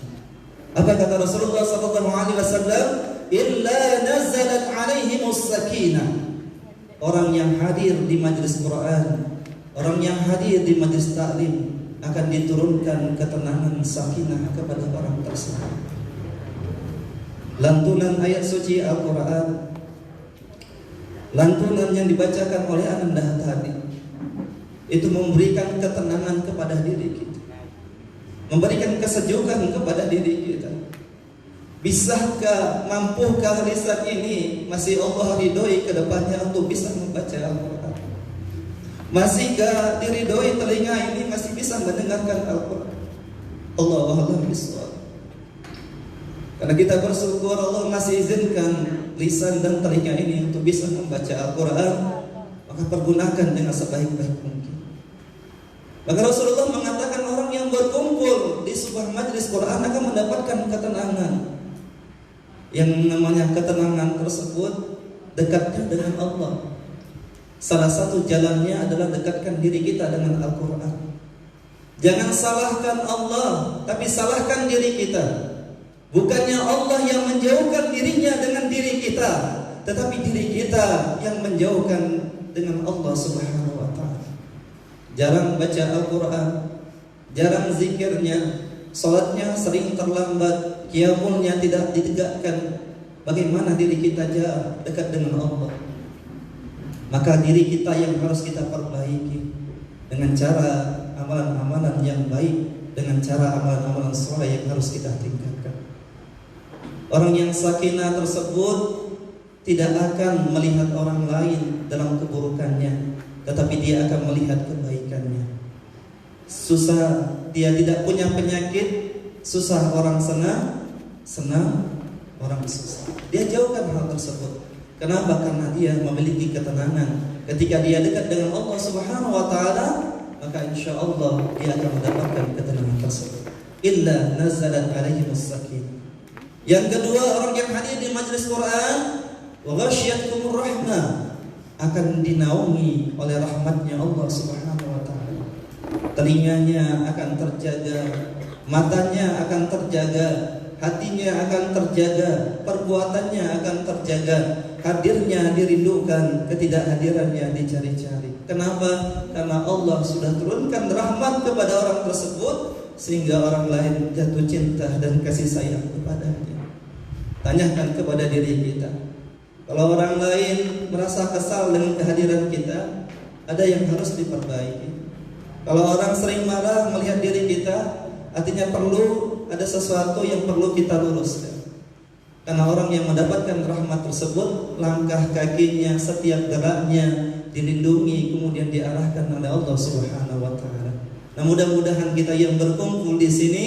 Apa kata Rasulullah SAW? Illa nazalat 'alaihimus sakinah. Orang yang hadir di majlis Quran, Orang yang hadir di majelis taklim akan diturunkan ketenangan sakinah kepada orang tersebut. Lantunan ayat suci Al-Quran, lantunan yang dibacakan oleh Anda tadi, itu memberikan ketenangan kepada diri kita, memberikan kesejukan kepada diri kita. Bisakah, mampukah lisan ini masih Allah ridhoi ke depannya untuk bisa membaca Al-Quran? Masihkah diridhoi telinga ini masih bisa mendengarkan Al-Quran? Allahu a'lam bishawab. Karena kita bersyukur Allah masih izinkan lisan dan telinga ini untuk bisa membaca Al-Quran, maka pergunakan dengan sebaik-baik mungkin. Maka Rasulullah mengatakan orang yang berkumpul di sebuah majelis Quran akan mendapatkan ketenangan. Yang namanya ketenangan tersebut dekatnya dengan Allah. Salah satu jalannya adalah dekatkan diri kita dengan Al-Quran. Jangan salahkan Allah, tapi salahkan diri kita. Bukannya Allah yang menjauhkan dirinya dengan diri kita, tetapi diri kita yang menjauhkan dengan Allah Subhanahu wa ta'ala. Jarang baca Al-Quran, jarang zikirnya, salatnya sering terlambat, qiyamulnya tidak ditegakkan. Bagaimana diri kita dekat dengan Allah? Maka diri kita yang harus kita perbaiki dengan cara amalan-amalan yang baik, dengan cara amalan-amalan soleh yang harus kita tingkatkan. Orang yang sakinah tersebut tidak akan melihat orang lain dalam keburukannya, tetapi dia akan melihat kebaikannya. Susah, dia tidak punya penyakit, susah orang senang, senang orang susah. Dia jauhkan hal tersebut. Kenapa? Karena dia memiliki ketenangan. Ketika dia dekat dengan Allah Subhanahu wa ta'ala, maka insya Allah dia akan mendapatkan ketenangan tersebut. Illa nazalat alaihimus sakinah. Yang kedua, orang yang hadir di majelis Quran, wa ghasyiyatkumur rahmah, akan dinaungi oleh rahmatnya Allah Subhanahu wa ta'ala. Telinganya akan terjaga, matanya akan terjaga, hatinya akan terjaga, perbuatannya akan terjaga, hadirnya dirindukan, ketidakhadirannya dicari-cari. Kenapa? Karena Allah sudah turunkan rahmat kepada orang tersebut, sehingga orang lain jatuh cinta dan kasih sayang kepadanya. Tanyakan kepada diri kita, kalau orang lain merasa kesal dengan kehadiran kita, ada yang harus diperbaiki. Kalau orang sering marah melihat diri kita, artinya perlu ada sesuatu yang perlu kita luruskan. Karena orang yang mendapatkan rahmat tersebut, langkah kakinya, setiap geraknya dilindungi, kemudian diarahkan oleh Allah Subhanahu wa ta'ala. Nah, mudah-mudahan kita yang berkumpul di sini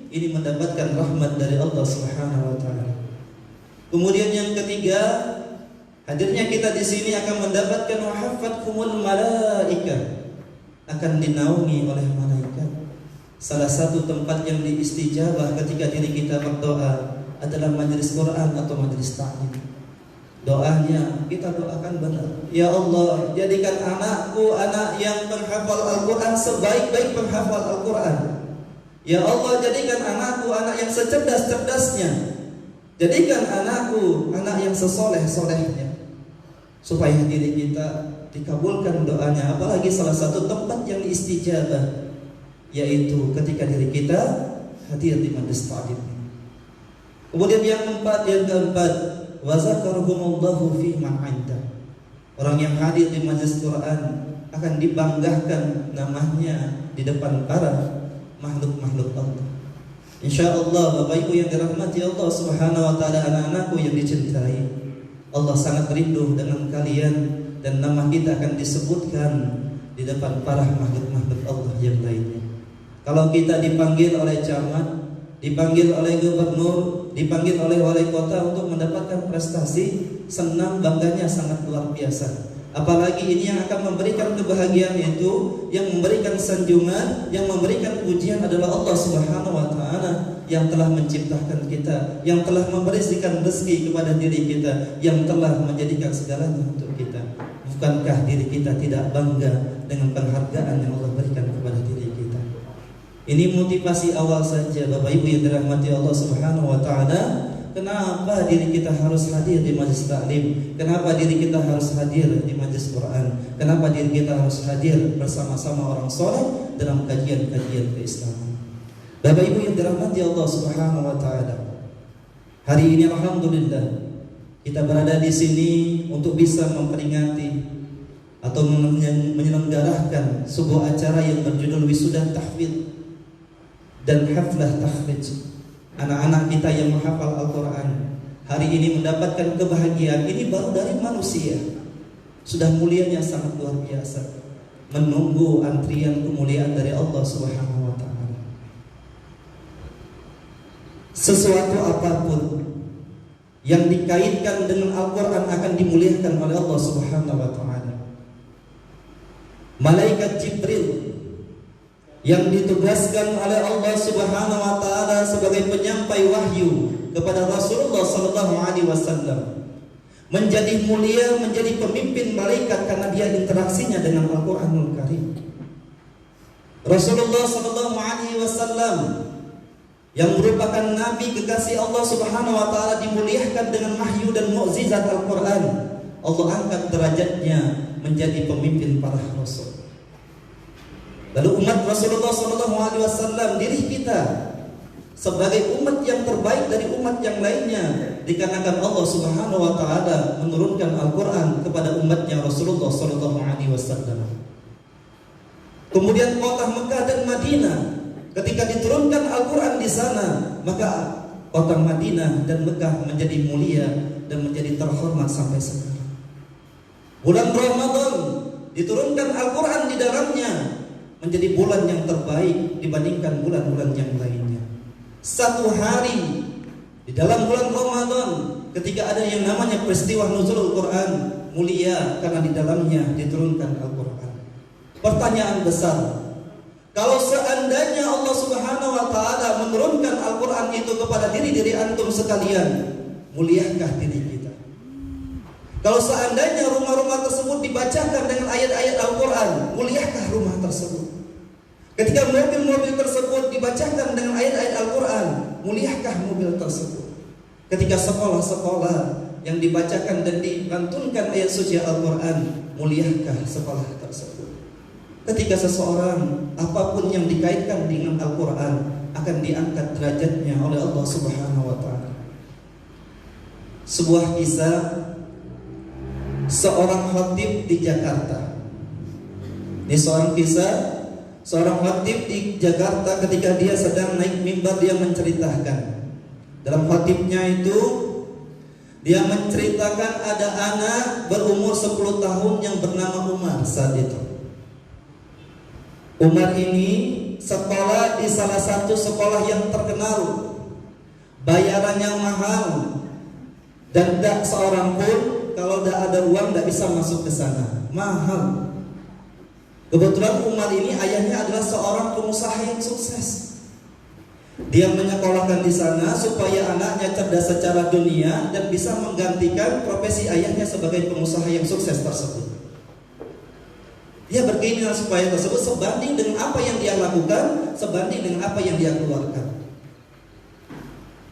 ini mendapatkan rahmat dari Allah Subhanahu wa ta'ala. Kemudian yang ketiga, hadirnya kita di sini akan mendapatkan wahaffatkumul malaika, akan dinaungi oleh malaikat. Salah satu tempat yang diistijabah ketika diri kita berdoa adalah majelis Quran atau majelis ta'lim. Doanya kita doakan benar. Ya Allah, jadikan anakku anak yang menghafal Al-Quran sebaik-baik penghafal Al-Quran. Ya Allah, jadikan anakku anak yang secerdas-cerdasnya. Jadikan anakku anak yang sesoleh-solehnya, supaya diri kita dikabulkan doanya. Apalagi salah satu tempat yang diistijabah, yaitu ketika diri kita hadir di majelis ta'lim. Kemudian yang keempat, wa zakarhumullahu fi man 'inda. Orang yang hadir di majelis Quran akan dibanggakan namanya di depan para makhluk-makhluk Allah. Insyaallah Bapak Ibu yang dirahmati Allah Subhanahu wa taala, anak-anakku yang dicintai, Allah sangat rindu dengan kalian dan nama kita akan disebutkan di depan para makhluk-makhluk Allah yang lainnya. Kalau kita dipanggil oleh camat, dipanggil oleh gubernur, dipanggil oleh wali kota untuk mendapatkan prestasi, senang, bangganya sangat luar biasa. Apalagi ini yang akan memberikan kebahagiaan itu, yang memberikan sanjungan, yang memberikan pujian adalah Allah Subhanahu wa ta'ala, yang telah menciptakan kita, yang telah memberikan rezeki kepada diri kita, yang telah menjadikan segalanya untuk kita. Bukankah diri kita tidak bangga dengan penghargaan yang Allah berikan kepada diri kita? Ini motivasi awal saja Bapak Ibu yang dirahmati Allah Subhanahu wa ta'ala, kenapa diri kita harus hadir di majelis taklim? Kenapa diri kita harus hadir di majelis Quran? Kenapa diri kita harus hadir bersama-sama orang soleh dalam kajian-kajian keislaman? Bapak Ibu yang dirahmati Allah Subhanahu wa taala. Hari ini alhamdulillah kita berada di sini untuk bisa memperingati atau menyelenggarakan sebuah acara yang berjudul Wisuda Tahfidz dan Haflah Takhrij. Anak-anak kita yang menghafal Al-Quran hari ini mendapatkan kebahagiaan. Ini baru dari manusia, sudah mulianya sangat luar biasa, menunggu antrian kemuliaan dari Allah Subhanahu wa taala. Sesuatu apapun yang dikaitkan dengan Al-Quran akan dimuliakan oleh Allah Subhanahu wa taala. Malaikat Jibril yang ditugaskan oleh Allah Subhanahu wa taala sebagai penyampai wahyu kepada Rasulullah sallallahu alaihi wasallam menjadi mulia, menjadi pemimpin malaikat karena dia interaksinya dengan Al-Qur'anul Karim. Rasulullah sallallahu alaihi wasallam yang merupakan nabi kekasih Allah Subhanahu wa taala dimuliakan dengan wahyu dan mukjizat Al-Qur'an. Allah angkat derajatnya menjadi pemimpin para rasul. Lalu umat Rasulullah SAW, diri kita sebagai umat yang terbaik dari umat yang lainnya, dikarenakan Allah Subhanahu wa taala menurunkan Al-Qur'an kepada umatnya Rasulullah SAW. Kemudian kota Mekah dan Madinah, ketika diturunkan Al-Qur'an di sana, maka kota Madinah dan Mekah menjadi mulia dan menjadi terhormat sampai sekarang. Bulan Ramadan diturunkan Al-Qur'an di dalamnya, menjadi bulan yang terbaik dibandingkan bulan-bulan yang lainnya. Satu hari di dalam bulan Ramadan, ketika ada yang namanya peristiwa nuzulul Quran, mulia karena di dalamnya diturunkan Al-Quran. Pertanyaan besar, kalau seandainya Allah Subhanahu wa taala menurunkan Al-Quran itu kepada diri-diri antum sekalian, muliakah diri kita? Kalau seandainya rumah-rumah tersebut dibacakan dengan ayat-ayat Al-Quran, muliakah rumah tersebut? Ketika mobil-mobil tersebut dibacakan dengan ayat-ayat Al-Quran, muliakah mobil tersebut? Ketika sekolah-sekolah yang dibacakan dan dilantunkan ayat suci Al-Quran, muliakah sekolah tersebut? Ketika seseorang, apapun yang dikaitkan dengan Al-Quran, akan diangkat derajatnya oleh Allah Subhanahu wa ta'ala. Sebuah kisah seorang khatib di Jakarta. Ini seorang kisah seorang khatib di Jakarta ketika dia sedang naik mimbar, dia menceritakan. Dalam khatibnya itu dia menceritakan ada anak berumur 10 tahun yang bernama Umar saat itu. Umar ini sekolah di salah satu sekolah yang terkenal, bayarannya mahal, dan tidak seorang pun kalau tidak ada uang tidak bisa masuk ke sana, mahal. Kebetulan Umar ini ayahnya adalah seorang pengusaha yang sukses. Dia menyekolahkan di sana supaya anaknya cerdas secara dunia dan bisa menggantikan profesi ayahnya sebagai pengusaha yang sukses tersebut. Dia berkeinginan supaya tersebut sebanding dengan apa yang dia lakukan, sebanding dengan apa yang dia keluarkan.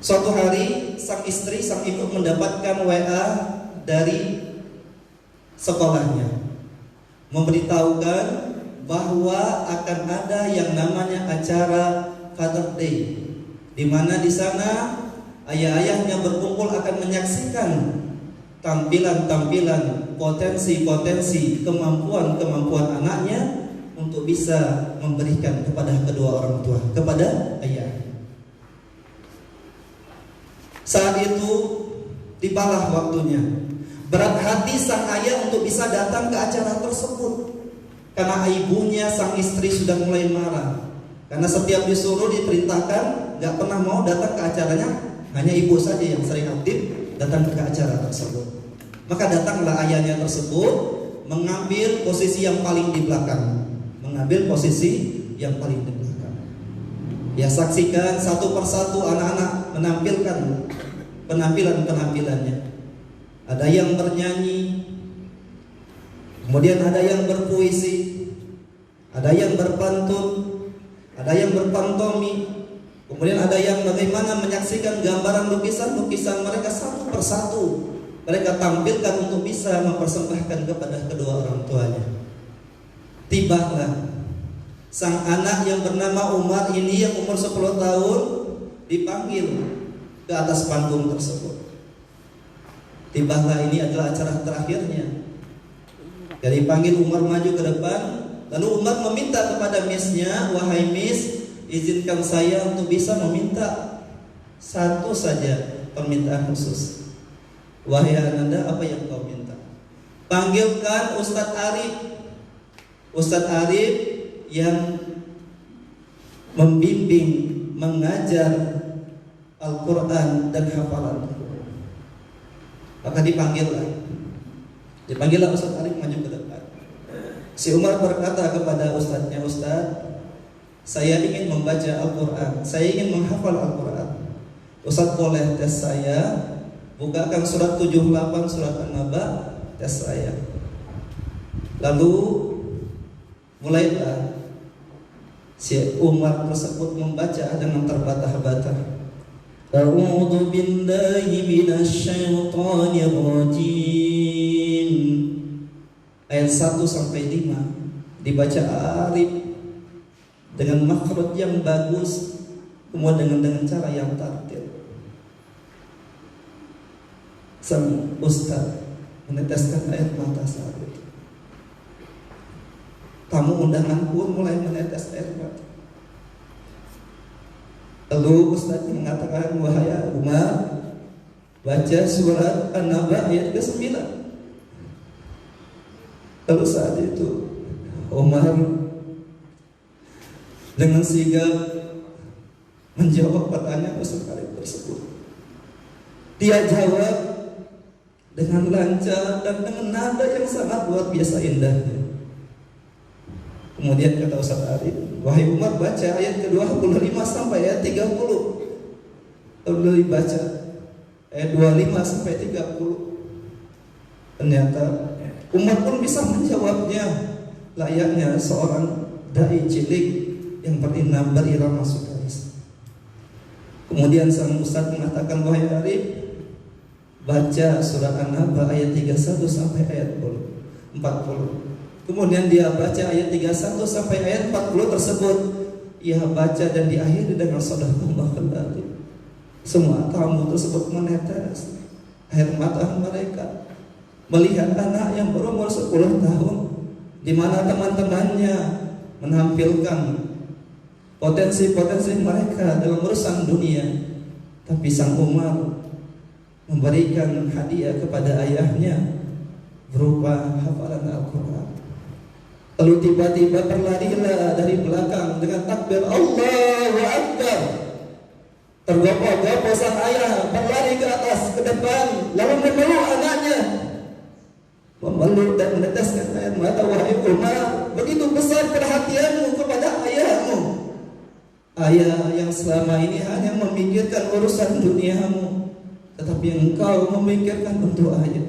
Suatu hari sang istri, sang ibu mendapatkan WA dari sekolahnya, memberitahukan bahwa akan ada yang namanya acara Father Day, di mana di sana ayah-ayahnya berkumpul akan menyaksikan tampilan-tampilan, potensi-potensi, kemampuan-kemampuan anaknya untuk bisa memberikan kepada kedua orang tua, kepada ayah. Saat itu tibalah waktunya. Berat hati sang ayah untuk bisa datang ke acara tersebut, karena ibunya, sang istri sudah mulai marah. Karena setiap disuruh, diperintahkan, gak pernah mau datang ke acaranya. Hanya ibu saja yang sering aktif datang ke acara tersebut. Maka datanglah ayahnya tersebut, mengambil posisi yang paling di belakang. Mengambil posisi yang paling di belakang. Ya, saksikan satu persatu anak-anak menampilkan penampilan-penampilannya. Ada yang bernyanyi, kemudian ada yang berpuisi, ada yang berpantun, ada yang berpantomi, Kemudian ada yang bagaimana menyaksikan gambaran lukisan-lukisan mereka satu persatu mereka tampilkan untuk bisa mempersembahkan kepada kedua orang tuanya. Tibalah sang anak yang bernama Umar ini yang umur 10 tahun dipanggil ke atas panggung tersebut. Tibalah ini adalah acara terakhirnya. Jadi panggil Umar maju ke depan, lalu Umar meminta kepada misnya, "Wahai mis, izinkan saya untuk bisa meminta satu saja permintaan khusus." "Wahai ananda, apa yang kau minta?" "Panggilkan Ustadz Arif." Ustadz Arif yang membimbing, mengajar Al-Quran dan hafalan. Maka dipanggillah Ustadz Arif maju ke depan. Si Umar berkata kepada ustadznya, "Ustadz, saya ingin membaca Al-Quran, saya ingin menghafal Al-Quran. Ustadz boleh tes saya? Bukakan surat 78 surat An-Naba, tes saya." Lalu mulailah si Umar tersebut membaca dengan terbata-bata. A'udzu billahi minasyaitonir rajim. Ayat 1 sampai 5 dibaca Arif dengan makhraj yang bagus, kemudian dengan cara yang tartil. Sang ustaz meneteskan air mata saat itu. Tamu undangan pun mulai menetes air mata. Lalu ustaz mengatakan, "Wahai Umar, baca surat An-Naba ayat ke-9. Lalu saat itu Umar dengan sigap menjawab pertanyaan Ustaz Arif tersebut. Dia jawab dengan lancar dan dengan nada yang sangat luar biasa indahnya. Kemudian kata Ustaz Arif, "Wahai Umar, baca ayat ke-25 sampai ayat 30. Lalu dibaca ayat 25 sampai 30. Ternyata Umar pun bisa menjawabnya layaknya seorang dai cilik yang berirama sudaris. Kemudian sang ustaz mengatakan, "Wahai Arif, baca surat An-Naba ayat 31 sampai ayat 40. Kemudian dia baca ayat 31 sampai ayat 40 tersebut. Ia baca dan diakhiri dengan shadaqallahul adzim. Semua tamu tersebut menetes air mata mereka melihat anak yang berumur 10 tahun, di mana teman-temannya menampilkan potensi-potensi mereka dalam urusan dunia, tapi sang Umar memberikan hadiah kepada ayahnya berupa hafalan Al-Quran. Lalu tiba-tiba berlarilah dari belakang dengan takbir Allahu Akbar. Tergopoh-gopoh sang ayah berlari ke atas, ke depan, lalu memeluk anaknya, memeluk dan meneteskan air mata. "Wahai Umar, begitu besar perhatianmu kepada ayahmu, ayah yang selama ini hanya memikirkan urusan duniamu, tetapi engkau memikirkan untuk ayah.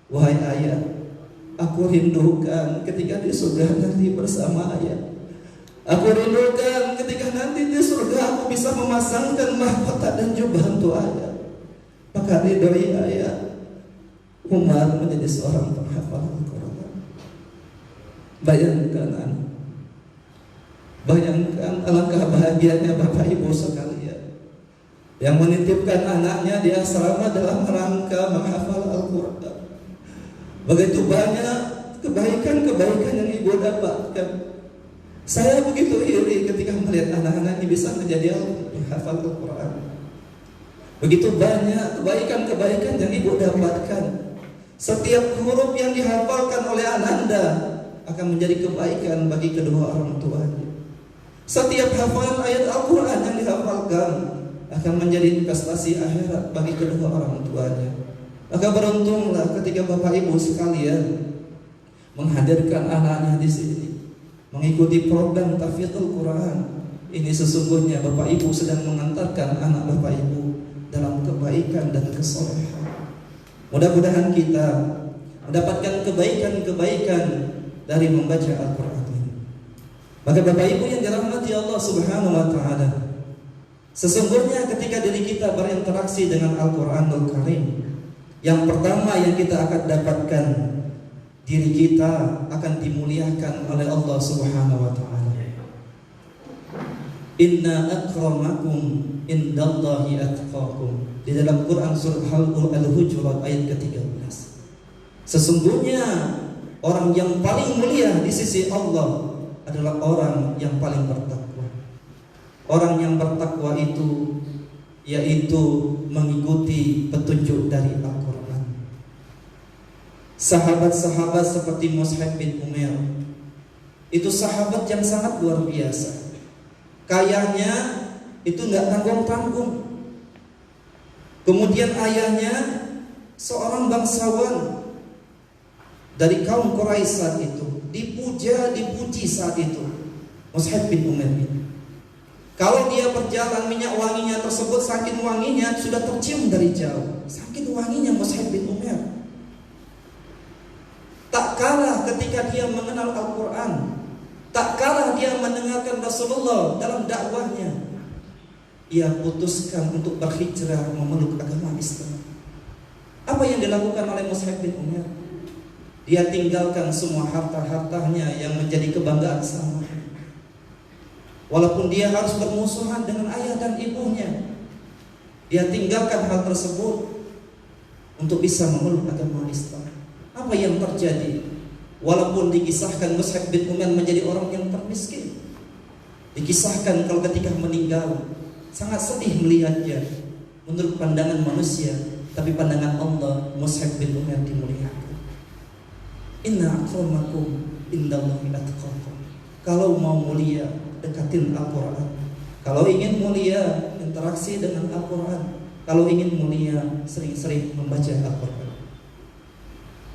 Wahai ayah, aku rindukan ketika di surga nanti bersama ayah. Aku rindukan ketika nanti di surga aku bisa memasangkan mahkota dan jubah untuk ayah. Maka ridhoi ayah." Umar menjadi seorang penghafal Al-Quran. Bayangkan alangkah bahagianya Bapak Ibu sekalian yang menitipkan anaknya di asrama dalam rangka menghafal Al-Quran. Begitu banyak kebaikan-kebaikan yang ibu dapatkan. Saya begitu iri ketika melihat anak-anak ini bisa menjadi penghafal Al-Quran. Begitu banyak kebaikan-kebaikan yang ibu dapatkan. Setiap huruf yang dihafalkan oleh ananda akan menjadi kebaikan bagi kedua orang tuanya. Setiap hafalan ayat Al-Quran yang dihafalkan akan menjadi investasi akhirat bagi kedua orang tuanya. Maka beruntunglah ketika Bapak Ibu sekalian menghadirkan anaknya di sini, mengikuti program Tahfidzul Quran. Ini sesungguhnya Bapak Ibu sedang mengantarkan anak Bapak Ibu dalam kebaikan dan kesolehan. Mudah-mudahan kita mendapatkan kebaikan-kebaikan dari membaca Al-Quran ini. Maka Bapak Ibu yang dirahmati Allah Subhanahu wa Ta'ala, Sesungguhnya ketika diri kita berinteraksi dengan Al-Quranul Karim, yang pertama yang kita akan dapatkan, diri kita akan dimuliakan oleh Allah Subhanahu wa Ta'ala. Inna akramakum indallahi atqakum. Di dalam Quran surah Al-Hujurat ayat ke-13. Sesungguhnya orang yang paling mulia di sisi Allah adalah orang yang paling bertakwa. Orang yang bertakwa itu yaitu mengikuti petunjuk dari Al-Quran. Sahabat-sahabat seperti Mus'ab bin Umair itu sahabat yang sangat luar biasa. Kayanya itu nggak tanggung-tanggung. Kemudian ayahnya seorang bangsawan dari kaum Quraisy saat itu, dipuja, dipuji saat itu Mus'ab bin Umair ini. Kalau dia berjalan, minyak wanginya tersebut saking wanginya sudah tercium dari jauh. Saking wanginya Mus'ab bin Umair. Tak kalah ketika dia mengenal Al-Quran, tak kalah dia mendengarkan Rasulullah dalam dakwahnya, ia putuskan untuk berhijrah memeluk agama Islam. Apa yang dilakukan oleh Mus'ab bin Umair? Dia tinggalkan semua harta-hartanya yang menjadi kebanggaan selama ini. Walaupun dia harus bermusuhan dengan ayah dan ibunya, dia tinggalkan hal tersebut untuk bisa memeluk agama Islam. Apa yang terjadi? Walaupun dikisahkan Mus'ab bin Umair menjadi orang yang termiskin, dikisahkan kalau ketika meninggal sangat sedih melihatnya. Menurut pandangan manusia, tapi pandangan Allah, Mus'ab bin Umair dimuliakan. Inna akramakum indallahi atqakum. Kalau mau mulia, dekatin Al-Quran. Kalau ingin mulia, interaksi dengan Al-Quran. Kalau ingin mulia, sering-sering membaca Al-Quran.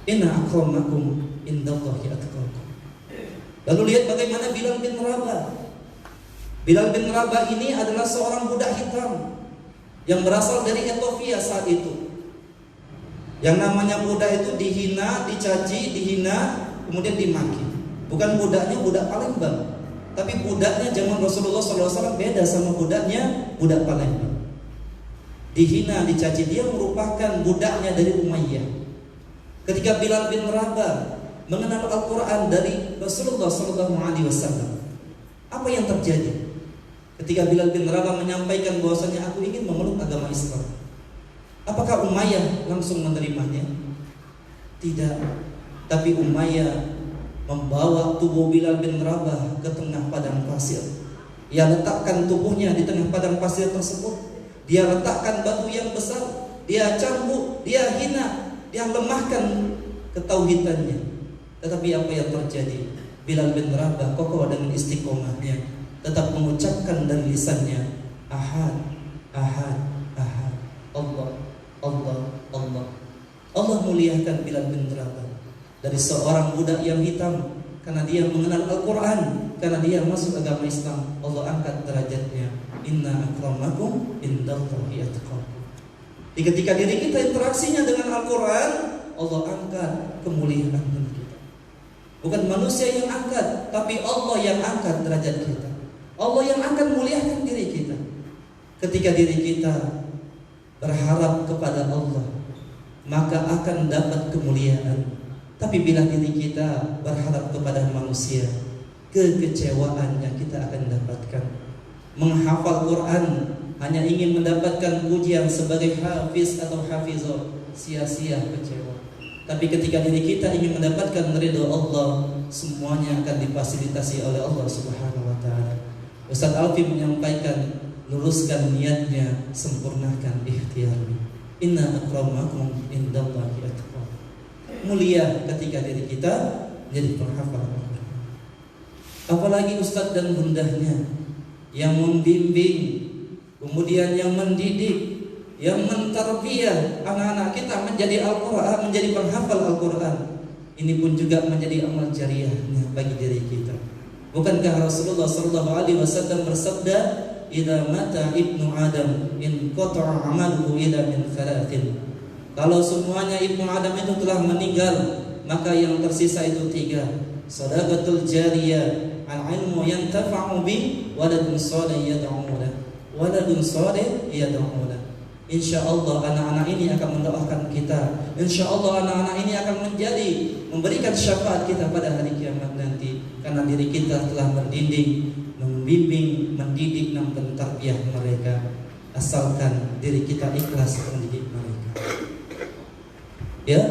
Inna akramakum indallahi atqakum. Lalu lihat bagaimana Bilal bin Rabah. Bilal bin Rabah ini adalah seorang budak hitam yang berasal dari Ethiopia saat itu. Yang namanya budak itu dihina, dicaci, dihina, kemudian dimaki. Bukan budaknya budak Palembang, tapi budaknya zaman Rasulullah SAW beda sama budaknya budak Palembang. Dihina, dicaci, dia merupakan budaknya dari Umayyah. Ketika Bilal bin Rabah mengenal Al-Quran dari Rasulullah SAW, apa yang terjadi? Ketika Bilal bin Rabah menyampaikan bahwasanya aku ingin memeluk agama Islam, apakah Umayyah langsung menerimanya? Tidak. Tapi Umayyah membawa tubuh Bilal bin Rabah ke tengah padang pasir. Ia letakkan tubuhnya di tengah padang pasir tersebut. Dia letakkan batu yang besar, dia cambuk, dia hina, dia lemahkan ketauhidannya. Tetapi apa yang terjadi? Bilal bin Rabah kokoh dengan istiqomahnya, tetap mengucapkan dari lisannya, Ahad, Ahad, Ahad, Allah, Allah, Allah. Allah muliakan Bilal bin Rabah dari seorang budak yang hitam karena dia mengenal Al-Quran, karena dia masuk agama Islam. Allah angkat derajatnya. Inna akramakum indallahi atqakum. Ketika diri kita interaksinya dengan Al-Quran, Allah angkat kemuliaan kita. Bukan manusia yang angkat, tapi Allah yang angkat derajat kita. Allah yang akan muliakan diri kita. Ketika diri kita berharap kepada Allah, maka akan dapat kemuliaan. Tapi bila diri kita berharap kepada manusia, kekecewaan yang kita akan dapatkan. Menghafal Quran hanya ingin mendapatkan pujian sebagai hafiz atau hafizah, sia-sia, kecewa. Tapi ketika diri kita ingin mendapatkan ridha Allah, semuanya akan difasilitasi oleh Allah Subhanahu wa Ta'ala. Ustaz Alfi menyampaikan, luruskan niatnya, sempurnakan ikhtiarnya. Inna akramakum indallahi atqakum. Mulia ketika diri kita jadi penghafal Al-Quran. Apalagi ustaz dan bundanya yang membimbing, kemudian yang mendidik, yang mentarbiyah anak-anak kita menjadi Al-Quran, menjadi penghafal Al-Quran. Ini pun juga menjadi amal jariyahnya bagi diri kita. Bukankah Rasulullah SAW bersabda, "Idza mata ibnu Adam in qata'a 'amaluhu ila min thalathin." Kalau semuanya ibnu Adam itu telah meninggal, maka yang tersisa itu 3. Shadaqatul jariyah, al-ilmu yantafa'u bi, waladun salih yad'u lahu. waladun shalih yad'una. Insya Allah anak-anak ini akan mendoakan kita. Insya Allah anak-anak ini akan memberikan syafaat kita pada hari kiamat nanti. Karena diri kita telah membimbing, mendidik dan mentarbiyah mereka. Asalkan diri kita ikhlas mendidik mereka. Ya,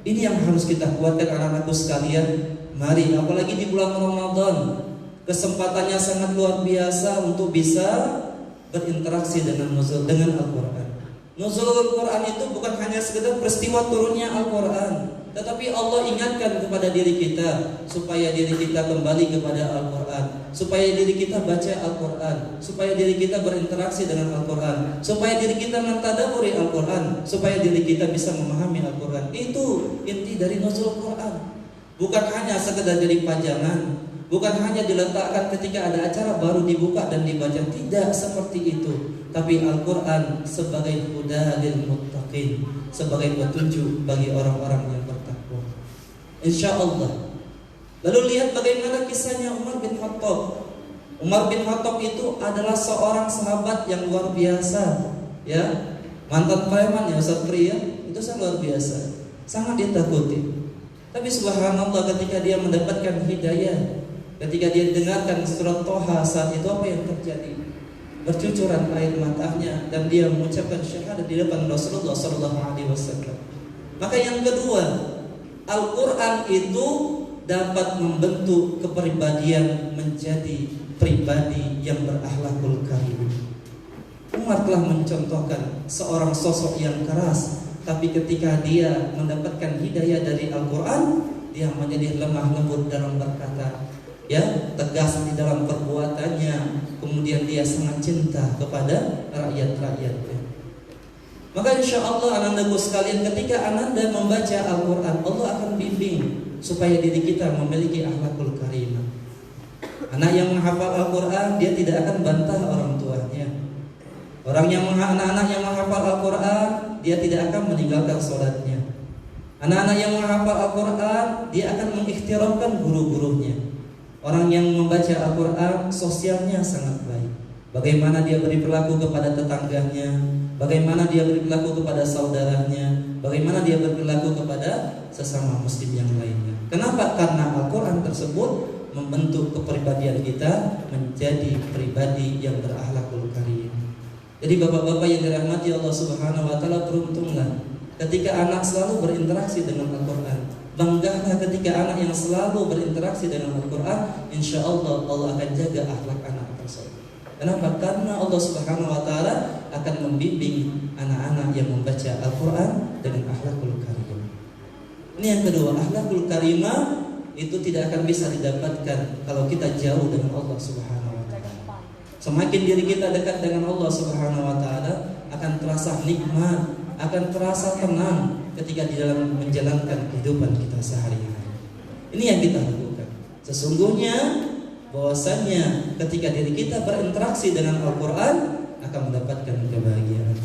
ini yang harus kita kuatkan anak-anakku sekalian. Mari, apalagi di bulan Ramadan, kesempatannya sangat luar biasa untuk bisa berinteraksi dengan Al-Quran. Nuzulul Quran itu bukan hanya sekedar peristiwa turunnya Al-Quran, tetapi Allah ingatkan kepada diri kita supaya diri kita kembali kepada Al-Quran, supaya diri kita baca Al-Quran, supaya diri kita berinteraksi dengan Al-Quran, supaya diri kita mentadaburi Al-Quran, supaya diri kita bisa memahami Al-Quran. Itu inti dari nuzul Quran. Bukan hanya sekedar jadi pajangan, bukan hanya diletakkan ketika ada acara baru dibuka dan dibaca. Tidak seperti itu. Tapi Al-Quran sebagai huda lil muttaqin, sebagai petunjuk bagi orang-orang yang bertakwa. Insya Allah. Lalu lihat bagaimana kisahnya Umar bin Khattab. Umar bin Khattab itu adalah seorang sahabat yang luar biasa, ya, mantan preman ya, Ustaz Pri, ya, itu sangat luar biasa, sangat ditakuti. Tapi subhanallah ketika dia mendapatkan hidayah, ketika dia dengarkan surat Toha saat itu, apa yang terjadi? Bercucuran air matanya dan dia mengucapkan syahadat di depan Rasulullah SAW. Maka yang kedua, Al-Quran itu dapat membentuk kepribadian menjadi pribadi yang berakhlakul karim. Umar telah mencontohkan seorang sosok yang keras, tapi ketika dia mendapatkan hidayah dari Al-Quran, dia menjadi lemah lembut dalam berkata, ya, tegas di dalam perbuatannya, kemudian dia sangat cinta kepada rakyat-rakyatnya. Maka insya Allah anandaku sekalian, ketika ananda membaca Al-Quran, Allah akan bimbing supaya diri kita memiliki akhlakul karimah. Anak yang menghafal Al-Quran, dia tidak akan bantah orang tuanya. Anak-anak yang menghafal Al-Quran, dia tidak akan meninggalkan sholatnya. Anak-anak yang menghafal Al-Quran, dia akan mengikhtiramkan guru-gurunya. Orang yang membaca Al-Quran sosialnya sangat baik. Bagaimana dia berperilaku kepada tetangganya, bagaimana dia berperilaku kepada saudaranya, bagaimana dia berperilaku kepada sesama muslim yang lainnya. Kenapa? Karena Al-Quran tersebut membentuk kepribadian kita menjadi pribadi yang berakhlakul karim. Jadi bapak-bapak yang dirahmati Allah Subhanahu wa taala, beruntunglah ketika anak selalu berinteraksi dengan Al-Quran. Banggalah ketika anak yang selalu berinteraksi dengan Al-Quran. Insya Allah Allah akan jaga akhlak anak tersebut. Kenapa? Karena Allah Subhanahu wa taala akan membimbing anak-anak yang membaca Al-Quran dengan akhlakul karimah. Ini yang kedua, akhlakul karimah itu tidak akan bisa didapatkan kalau kita jauh dengan Allah Subhanahu wa taala. Semakin diri kita dekat dengan Allah Subhanahu wa taala, akan terasa nikmat, akan terasa tenang ketika di dalam menjalankan kehidupan kita sehari-hari. Ini yang kita lakukan. Sesungguhnya bahwasanya ketika diri kita berinteraksi dengan Al-Quran akan mendapatkan kebahagiaan.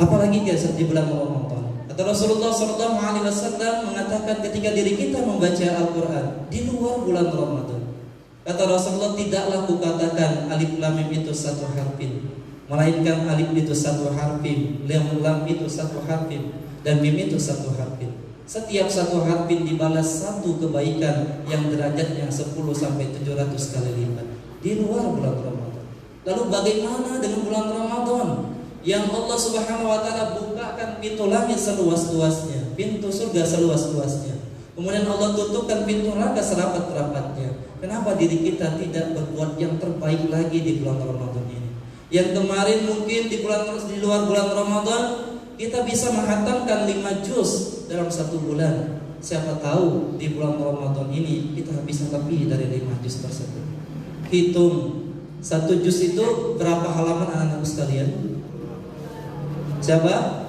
Apalagi di bulan Ramadan. Kata Rasulullah SAW mengatakan ketika diri kita membaca Al-Quran di luar bulan Ramadan, kata Rasulullah, tidaklah kukatakan alif lam mim itu satu harfin, melainkan alif itu satu harfin, lam itu satu harfin, dan mim itu satu harfin. Setiap satu harfin dibalas satu kebaikan yang derajatnya 10 sampai 700 kali lipat di luar bulan Ramadan. Lalu bagaimana dengan bulan Ramadan yang Allah Subhanahu wa taala bukakan pintu langit seluas-luasnya, pintu surga seluas-luasnya. Kemudian Allah tutupkan pintu neraka serapat-rapatnya. Kenapa diri kita tidak berbuat yang terbaik lagi di bulan Ramadan ini? Yang kemarin mungkin di luar bulan Ramadan kita bisa menghatamkan 5 juz dalam 1 bulan. Siapa tahu di bulan Ramadan ini kita bisa lebih dari 5 juz tersebut. Hitung 1 juz itu berapa halaman anak-anak sekalian? Siapa?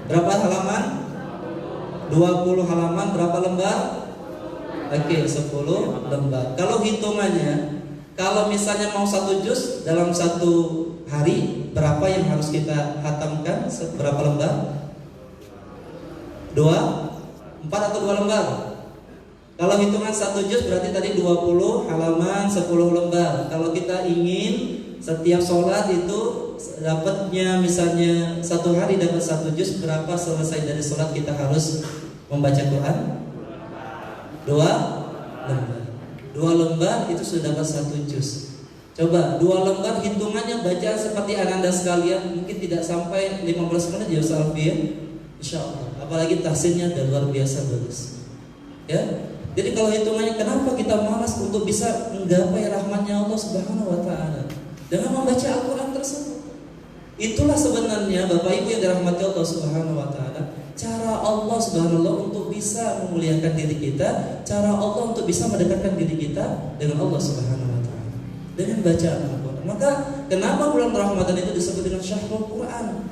Berapa halaman? 20 halaman, berapa lembar? Oke, 10 lembar. Kalau hitungannya, kalau misalnya mau 1 juz dalam 1 hari, berapa yang harus kita hatamkan? Berapa lembar? 2? 4 atau 2 lembar? Kalau hitungan 1 juz berarti tadi 20 halaman 10 lembar. Kalau kita ingin setiap sholat itu dapatnya misalnya 1 hari dapat 1 juz, berapa selesai dari sholat kita harus membaca Quran? 2 lembar. 2 lembar itu sudah dapat 1 juz. Coba 2 lembar hitungannya bacaan seperti ananda sekalian mungkin tidak sampai 15 menit ya Ustaz Alfi ya. Insyaallah. Apalagi tahsinnya udah luar biasa bagus. Ya. Jadi kalau hitungannya kenapa kita malas untuk bisa menggapai rahmatnya Allah Subhanahu wa taala dengan membaca Al-Qur'an tersebut. Itulah sebenarnya Bapak Ibu yang dirahmati Allah Subhanahu wa taala, cara Allah Subhanahu wa taala untuk bisa memuliakan diri kita, cara Allah untuk bisa mendekatkan diri kita dengan Allah Subhanahu wa taala dengan bacaan Al-Qur'an. Maka kenapa bulan Ramadan itu disebut dengan Syahrul Qur'an?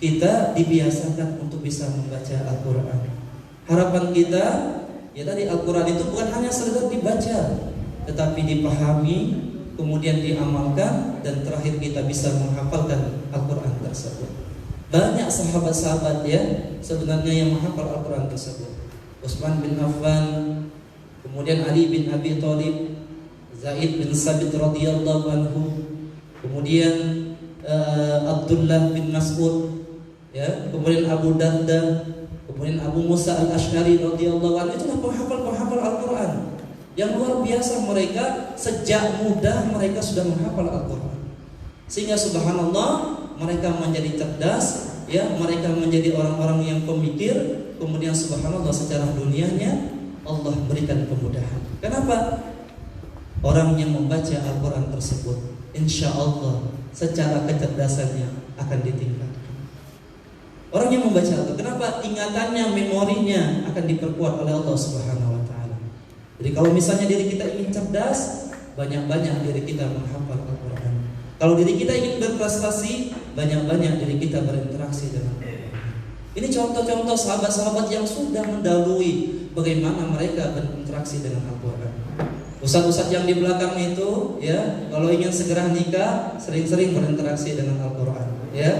Kita dibiasakan untuk bisa membaca Al-Qur'an. Harapan kita ya tadi Al-Quran itu bukan hanya sekedar dibaca, tetapi dipahami, kemudian diamalkan, dan terakhir kita bisa menghafalkan Al-Quran tersebut. Banyak sahabat-sahabat ya sebenarnya yang menghafal Al-Quran tersebut. Utsman bin Affan, kemudian Ali bin Abi Thalib, Zaid bin Sabit radhiyallahu anhu, kemudian Abdullah bin Mas'ud, ya, kemudian Abu Darda, kemudian Abu Musa al-Asy'ari radhiyallahu anhu. Itulah penghafal Al-Quran yang luar biasa. Mereka sejak muda mereka sudah menghafal Al-Quran, sehingga subhanallah mereka menjadi cerdas, ya, mereka menjadi orang-orang yang pemikir. Kemudian subhanallah secara dunianya Allah berikan kemudahan. Kenapa? Orang yang membaca Al-Quran tersebut insya Allah secara kecerdasannya akan ditingkatkan. Orang yang membaca Al-Quran, kenapa? Ingatannya, memorinya akan diperkuat oleh Allah Subhanahu wa taala. Jadi kalau misalnya diri kita ingin cerdas, banyak-banyak diri kita menghafal Al-Quran. Kalau diri kita ingin berprestasi, banyak-banyak diri kita berinteraksi dengan Al-Quran. Ini contoh-contoh sahabat-sahabat yang sudah mendahului bagaimana mereka berinteraksi dengan Al-Quran. Ustaz-ustaz yang di belakang itu, ya, kalau ingin segera nikah, sering-sering berinteraksi dengan Al-Quran, ya.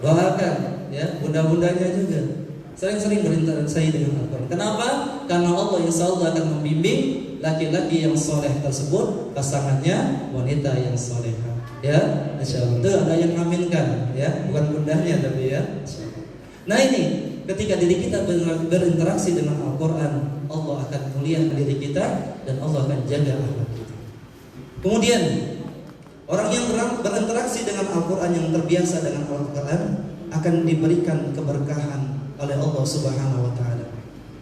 Doakan, ya, bunda-bundanya juga sering-sering berinteraksi dengan Al-Quran. Kenapa? Karena Allah insya Allah akan membimbing laki-laki yang soleh tersebut, pasangannya wanita yang solehah, ya, insya Allah. Itu ada yang mengaminkan, ya, bukan bundanya tapi ya. Nah ini, ketika diri kita berinteraksi dengan Al-Quran, Allah akan muliakan diri kita dan Allah akan jaga akhlak kita. Kemudian orang yang berinteraksi dengan Al-Quran, yang terbiasa dengan Al-Quran, akan diberikan keberkahan oleh Allah Subhanahu wa taala.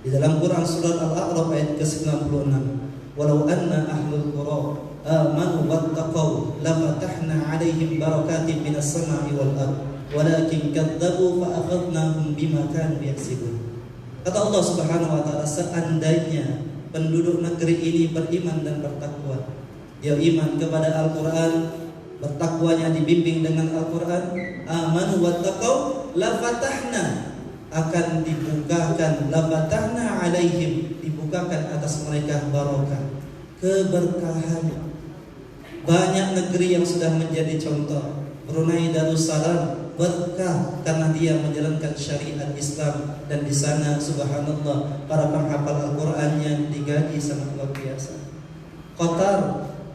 Di dalam Quran surat Al-A'raf ayat ke-96, "Walau anna ahlul qura amanu wattaqau lafatahna 'alaihim barakatin minas sama'i wal ardh walakin kadzdzabu fa akhadnahum bima kanu yaksibun." Kata Allah Subhanahu wa taala, seandainya penduduk negeri ini beriman dan bertakwa, dia iman kepada Al-Quran, bertakwanya dibimbing dengan Al-Quran, amanu wattaqau, lafatahna, akan dibukakan, lafatahna alaihim, dibukakan atas mereka barokah, keberkahan. Banyak negeri yang sudah menjadi contoh. Brunei Darussalam berkah karena dia menjalankan syariat Islam, dan di sana subhanallah para penghafal Al-Qur'annya digaji sangat luar biasa. Qatar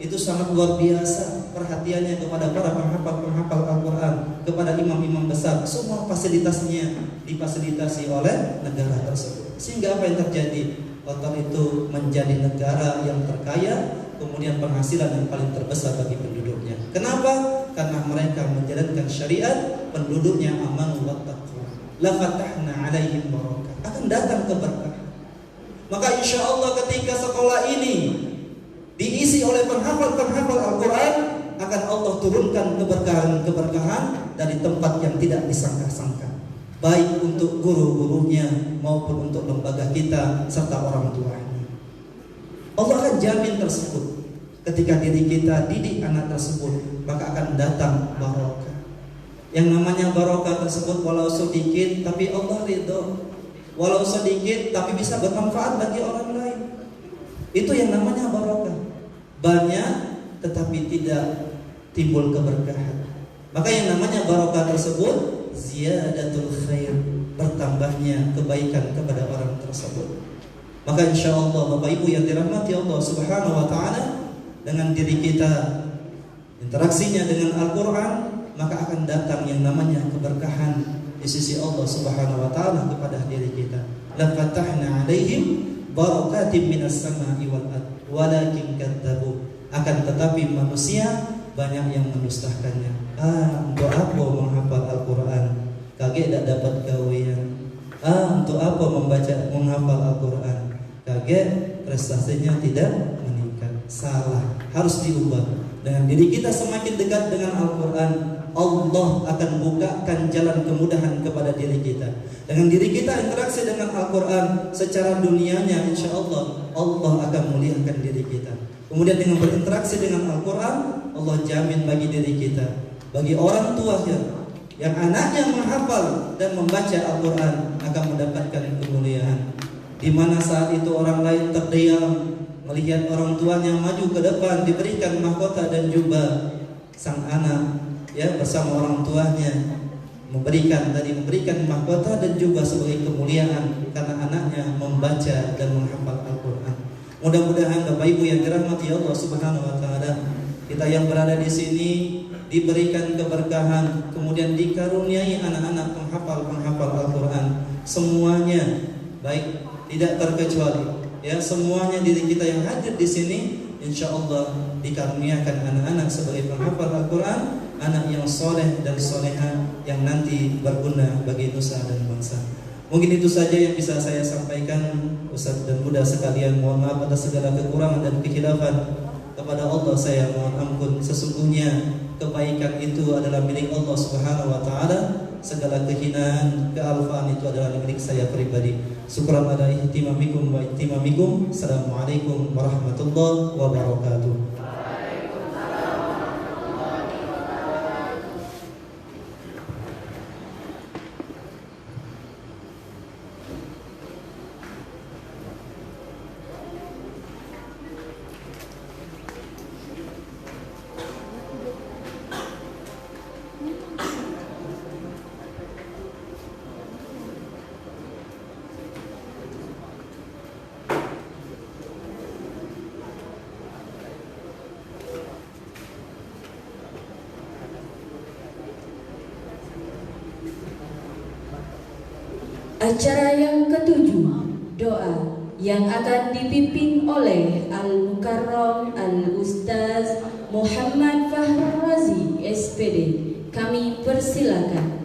itu sangat luar biasa perhatiannya kepada para penghafal Al-Quran, kepada imam-imam besar. Semua fasilitasnya difasilitasi oleh negara tersebut. Sehingga apa yang terjadi? Qatar itu menjadi negara yang terkaya, kemudian penghasilan yang paling terbesar bagi penduduknya. Kenapa? Karena mereka menjalankan syariat, penduduknya amanu wattaqwa. La fatahna alaihim barakah. Akan datang keberkahan. Maka insya Allah ketika sekolah ini diisi oleh penghafal Al-Quran, akan Allah turunkan keberkahan dari tempat yang tidak disangka-sangka, baik untuk guru-gurunya maupun untuk lembaga kita serta orang tuanya. Allah akan jamin tersebut. Ketika diri kita didik anak tersebut, maka akan datang barokah. Yang namanya barokah tersebut walau sedikit tapi Allah ridho, walau sedikit tapi bisa bermanfaat bagi orang lain. Itu yang namanya barokah. Banyak tetapi tidak timbul keberkahan. Maka yang namanya barokah tersebut ziyadatul khair, bertambahnya kebaikan kepada orang tersebut. Maka insya Allah Bapak Ibu yang dirahmati Allah Subhanahu wa Ta'ala, dengan diri kita, interaksinya dengan Al-Quran, maka akan datang yang namanya keberkahan di sisi Allah Subhanahu wa Ta'ala kepada diri kita. La fatahna alaihim barakatim minas sama'i wal ard walakin kadzabu. Akan tetapi manusia banyak yang mendustakannya. Untuk apa menghafal Al-Quran? Kaget tak dapat gawean. Untuk apa menghafal Al-Quran? Kaget prestasinya tidak meningkat. Salah, harus diubah. Dengan diri kita semakin dekat dengan Al-Quran, Allah akan bukakan jalan kemudahan kepada diri kita. Dengan diri kita interaksi dengan Al-Quran secara dunianya, insya Allah akan muliakan diri kita. Kemudian dengan berinteraksi dengan Al-Quran, Allah jamin bagi diri kita, bagi orang tua yang anaknya menghafal dan membaca Al-Quran akan mendapatkan kemuliaan. Di mana saat itu orang lain terdiam melihat orang tuanya maju ke depan diberikan mahkota dan jubah, sang anak bersama orang tuanya memberikan mahkota dan jubah sebagai kemuliaan karena anaknya membaca dan menghafal Al-Quran. Mudah-mudahan Bapak Ibu yang dirahmati Allah Subhanahu wa Ta'ala, kita yang berada di sini diberikan keberkahan, kemudian dikaruniai anak-anak penghafal Al-Quran semuanya, baik tidak terkecuali. Semuanya diri kita yang hadir di sini, insya Allah dikaruniakan anak-anak sebagai penghafal Al-Quran, anak yang soleh dan soleha yang nanti berguna bagi nusa dan bangsa. Mungkin itu saja yang bisa saya sampaikan, Ustaz dan Bunda sekalian. Mohon maaf atas segala kekurangan dan kekhilafan. Kepada Allah saya mohon ampun. Sesungguhnya kebaikan itu adalah milik Allah Subhanahu wa Ta'ala. Segala kehinaan, kealfaan itu adalah milik saya pribadi. Syukran ala ihtimamikum wa ihtimamikum. Assalamualaikum warahmatullahi wabarakatuh. Acara yang ketujuh, doa yang akan dipimpin oleh Al-Mukarram Al-Ustaz Muhammad Fahrul Razi SPD. Kami persilakan.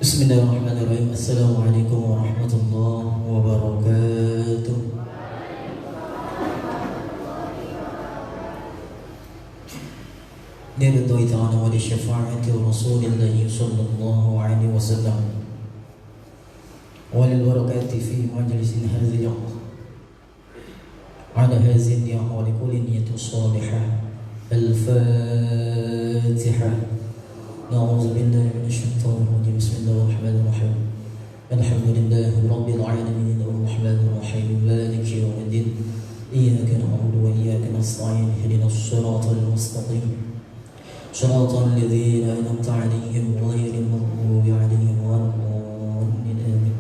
Bismillahirrahmanirrahim. Assalamualaikum warahmatullahi wabarakatuh. Lillahi ta'ala wa li syafa'ati Rasulillahi sallallahu alaihi wasallam wa lil barakati fi majlisin hadhihi ala hadhihi wa li kulli niyatin salihah. Al-Fatihah. أعوذ بالله من الشيطان الرجيم. بسم الله الرحمن الرحيم. الحمد لله رب العالمين الرحمن الرحيم مالك يوم الدين إياك نعبد وإياك نستعين اهدنا الصراط المستقيم صراط الذين أنعمت عليهم غير المغضوب عليهم ولا الضالين آمين.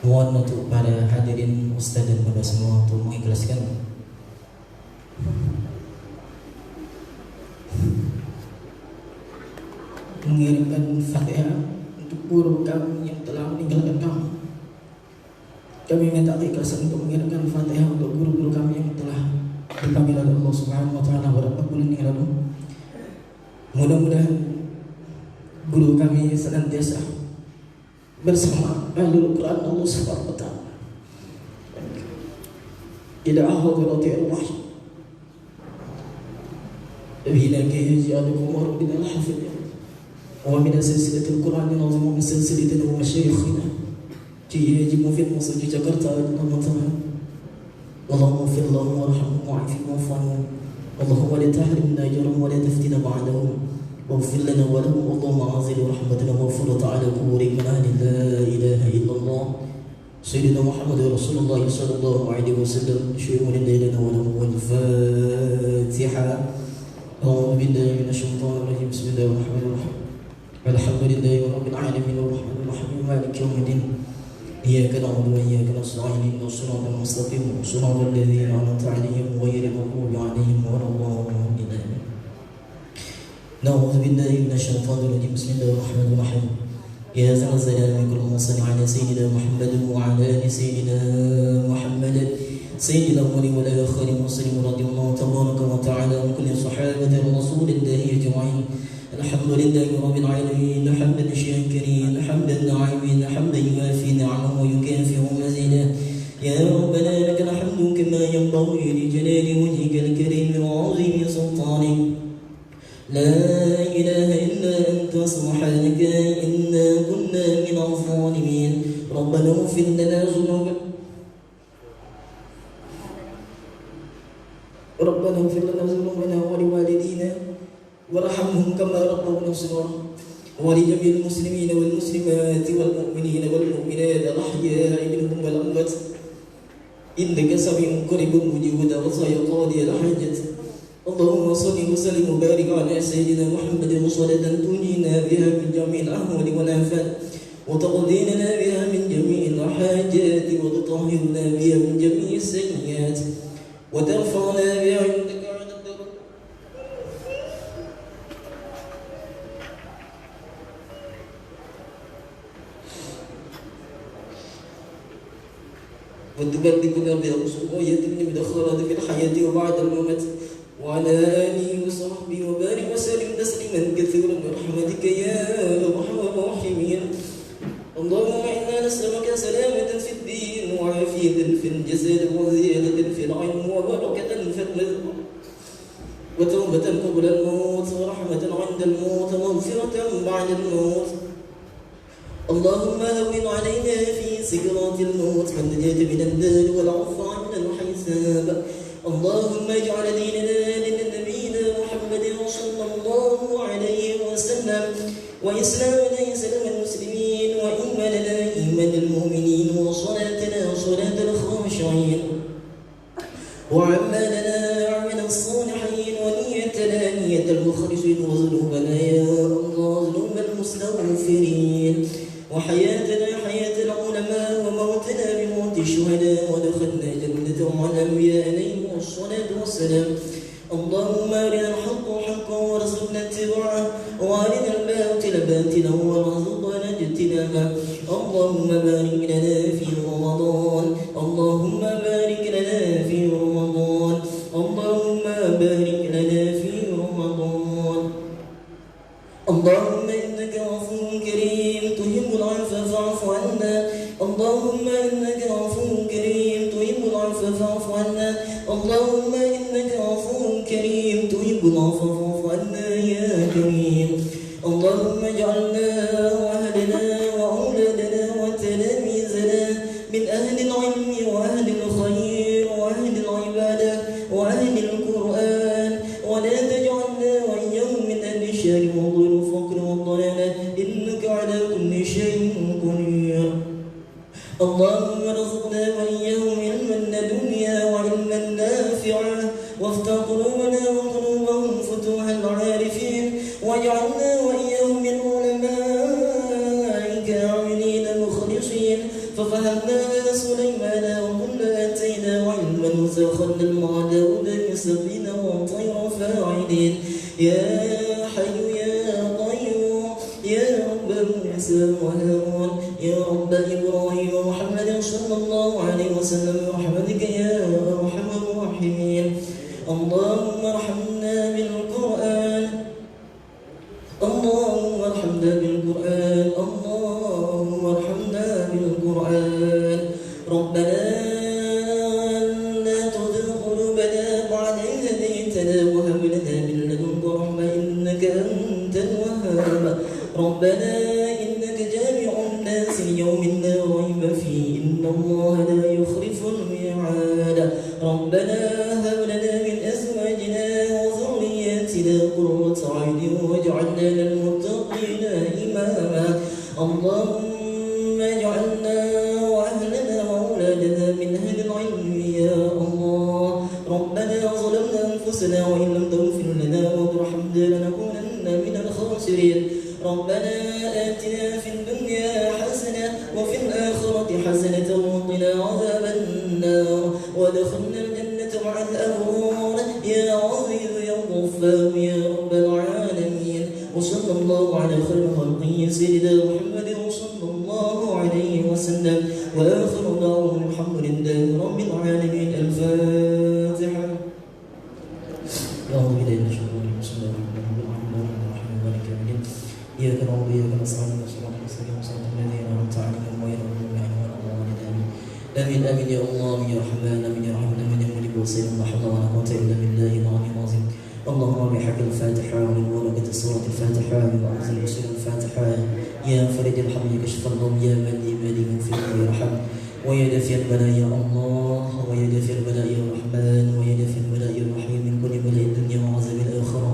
Mohon untuk para hadirin ustaz dan pada semua untuk mengikhlaskan mengirimkan Fatihah untuk guru kami yang telah meninggalkan kami. Kami minta keikhlasan untuk mengirimkan Fatihah untuk guru-guru kami yang telah dipanggil oleh Allah Subhanahu wa Ta'ala beberapa bulan yang lalu. Mudah-mudahan guru kami senantiasa bersama Ahlul Quran Allah Subhanahu wa Ta'ala. Ila hadrati Allah. Bina kiyajialukum wa rabbina al-hafidh. ومن سلسلة القرآن العظيم ومن سلسلة ومشايخنا يجب في مصر جاكرتا اللهم اغفر لهم وارحمهم وعافهم واعف عنهم اللهم لا تحرمنا اجرهم ولا تفتنا بعدهم واغفر لنا ولهم اللهم انزل رحمتنا ومغفرة على قبور من اهل لا اله الا الله سيدنا محمد رسول الله صلى الله عليه وسلم شيء لنا ولهم والفاتحة. أعوذ بالله من الشيطان الرجيم بسم الله الرحمن الرحيم الحمد لله رب العالمين الرحمن الرحيم مالك يوم الدين إياك نعبد وإياك نستعين اهدنا الصراط المستقيم صراط الذين أنعمت عليهم غير المغضوب عليهم ولا الضالين. نعوذ بالله من الشيطان الرجيم بسم الله الرحمن الرحيم يا ذا الجلال والإكرام صل على سيدنا محمد وعلى آل سيدنا محمد سيد الأولين والآخرين وسلم رضي الله تبارك وتعالى عن كل صحابة رسول الله أجمعين. الحمد لله رب العالمين حمدا شاكرين حمدا ناعمين حمدا يوافي نعمه ويكافئ مزيدا. يا ربنا لك الحمد كما ينبغي لجلال وجهك الكريم وعظيم سلطانك لا إله إلا أنت سبحانك إنا كنا من الظالمين. ربنا اغفر لنا ذنوبنا ربنا اغفر لنا ذنوبنا ولوالدينا وارحمهم كما ربونا صغارا ولجميع المسلمين والمسلمات والمؤمنين والمؤمنات الأحياء منهم والأموات إنك سميع قريب مجيب دعوة يا قاضي الحاجة. اللهم صل وسلم وبارك على سيدنا محمد صلاة تنجينا بها من جميع الأهوال والآفات وتقضينا بها من جميع الحاجات وتطهرنا بها من جميع السيئات وترفعنا بها عندك عند الدرجات وتبلغنا بها ويتمنى بدخلات في الحياة وبعد الممات وعلى آله وصحبه وبارك وسلم تسليما كثيرا برحمتك يا أرحم الراحمين. اللهم إنا نسألك سلامة في الدين وعافية في الجسد وزيادة في العلم وبركة في الرزق وتوبة قبل الموت ورحمة عند الموت ومغفرة بعد الموت. اللهم هون علينا في سكرات الموت والنجاة من النار والعفو من الحساب. اللهم اجعل ديننا لنبينا محمد صلى الله عليه وسلم وإسلامنا إسلام المسلمين وإيماننا إيمان المؤمنين وصلاتنا صلاة الخاشعين وأعمالنا أعمال الصالحين ونيتنا نية المخلصين وذنوبنا يا الله ذنوب المستغفرين وحياتنا حياة العلماء وموتنا بموت الشهداء ودخلنا جنة مع الأنبياء عليهم الصلاة والسلام. اللهم أرنا الحق حقا وارزقنا اتباعه وأرنا الباطل باطلا وارزقنا اجتنابه. اللهم بارك لنا في رمضان اللهم بارك لنا في رمضان اللهم بارك لنا في رمضان. اللهم إنك عفو كريم تحب العفو فاعف عنا. اللهم إنك عفو كريم تحب العفو فاعف عنا. اللهم إنك عفو كريم تحب العفو فاعف عنا يا كريم. اللهم اجعلنا وأهلنا وأولادنا وتلاميذنا من أهل العلم وأهل الخير وأهل العبادة وأهل القرآن ولا تجعلنا وإياهم من أهل الشر والضر والفقر والضلالة إنك على كل شيء قدير. اللهم ارزقنا وإياهم علما لدنيا وعلما نافعا وافتح قلوبنا وقلوبهم فتوح العارفين واجعلنا وإياهم من علمائك عاملين مخلصين ففهمنا سليمان وقلنا آتينا علما وسخرنا مع داود يسبحنا وطير فاعلين. يا حي يا قيوم يا رب موسى وهارون يا رب إبراهيم ومحمد صلى الله عليه وسلم برحمتك يا أرحم الراحمين. اللهم ارحمنا بالقرآن اللهم ارحمنا بالقرآن اللهم ارحمنا بالقرآن. ربنا لا تزغ قلوبنا بعد إذ هديتنا وهب لنا من لدنك رحمة إنك أنت الوهاب. ربنا إنك جامع الناس ليوم لا ريب ربنا ظلمنا أنفسنا وإن لم تغفر لنا وترحمنا لنكونن من الخاسرين ربنا آتنا في الدنيا حسنة وفي الآخرة حسنة وقنا عذاب النار وادخلنا الجنة مع الأبرار يا عزيز يا غفار يا رب العالمين وصلى الله على خير خلقه سيدنا محمد وصلى الله عليه وسلم وآخر دعواهم الحمد لله رب العالمين الفاتحة أعوذ بالله من الشيطان الرجيم بسم الله الرحمن الرحيم مالك يوم الدين إياك نعبد وإياك نستعين اهدنا الصراط المستقيم صراط الذين أنعمت عليهم غير المغضوب عليهم ولا الضالين آمين آمين يا الله آمين يا رحمن آمين يا رحمن آمين يا ملك وسيد لا حول ولا قوة إلا بالله العلي العظيم اللهم بحق الفاتحة ومن بركة سورة الفاتحة وأنزل بسورة الفاتحة يا فرج الحم كشف الغم يا من لمن من في يرحم ويا دافع البلاء يا الله ويا دافع البلاء يا رحمن ويا دافع البلاء يا رحيم من كل بلاء الدنيا وعذاب الآخرة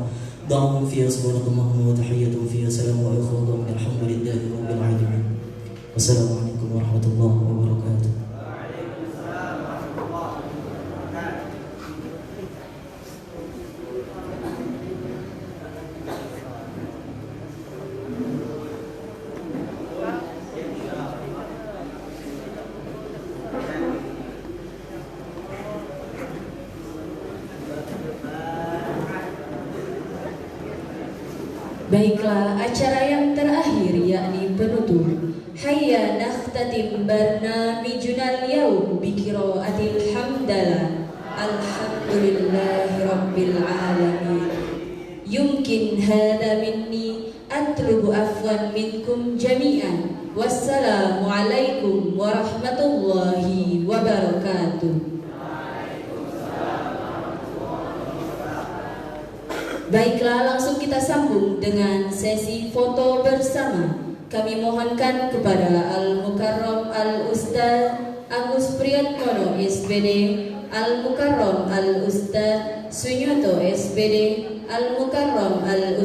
دعوهم فيها سبحانك اللهم وتحيتهم فيها سلام وآخر دعوهم الحمد لله رب العالمين والسلام عليكم ورحمة الله وبركاته. Baiklah, acara yang terakhir yakni penutup. Hayya nakhtatim barnamijunal yaum bi qiraatil hamdalah. Alhamdulillahi rabbil alamin. Yumkin hadha minni atlubu afwan minkum jami'an. Wassalamu alaikum warahmatullahi wabarakatuh. Baiklah, langsung kita sambung dengan sesi foto bersama. Kami mohonkan kepada Al-Mukarram Al-Ustaz Agus Priyatmono SPD, Al-Mukarram Al-Ustaz Sunyoto SPD, Al-Mukarram Al-Ustaz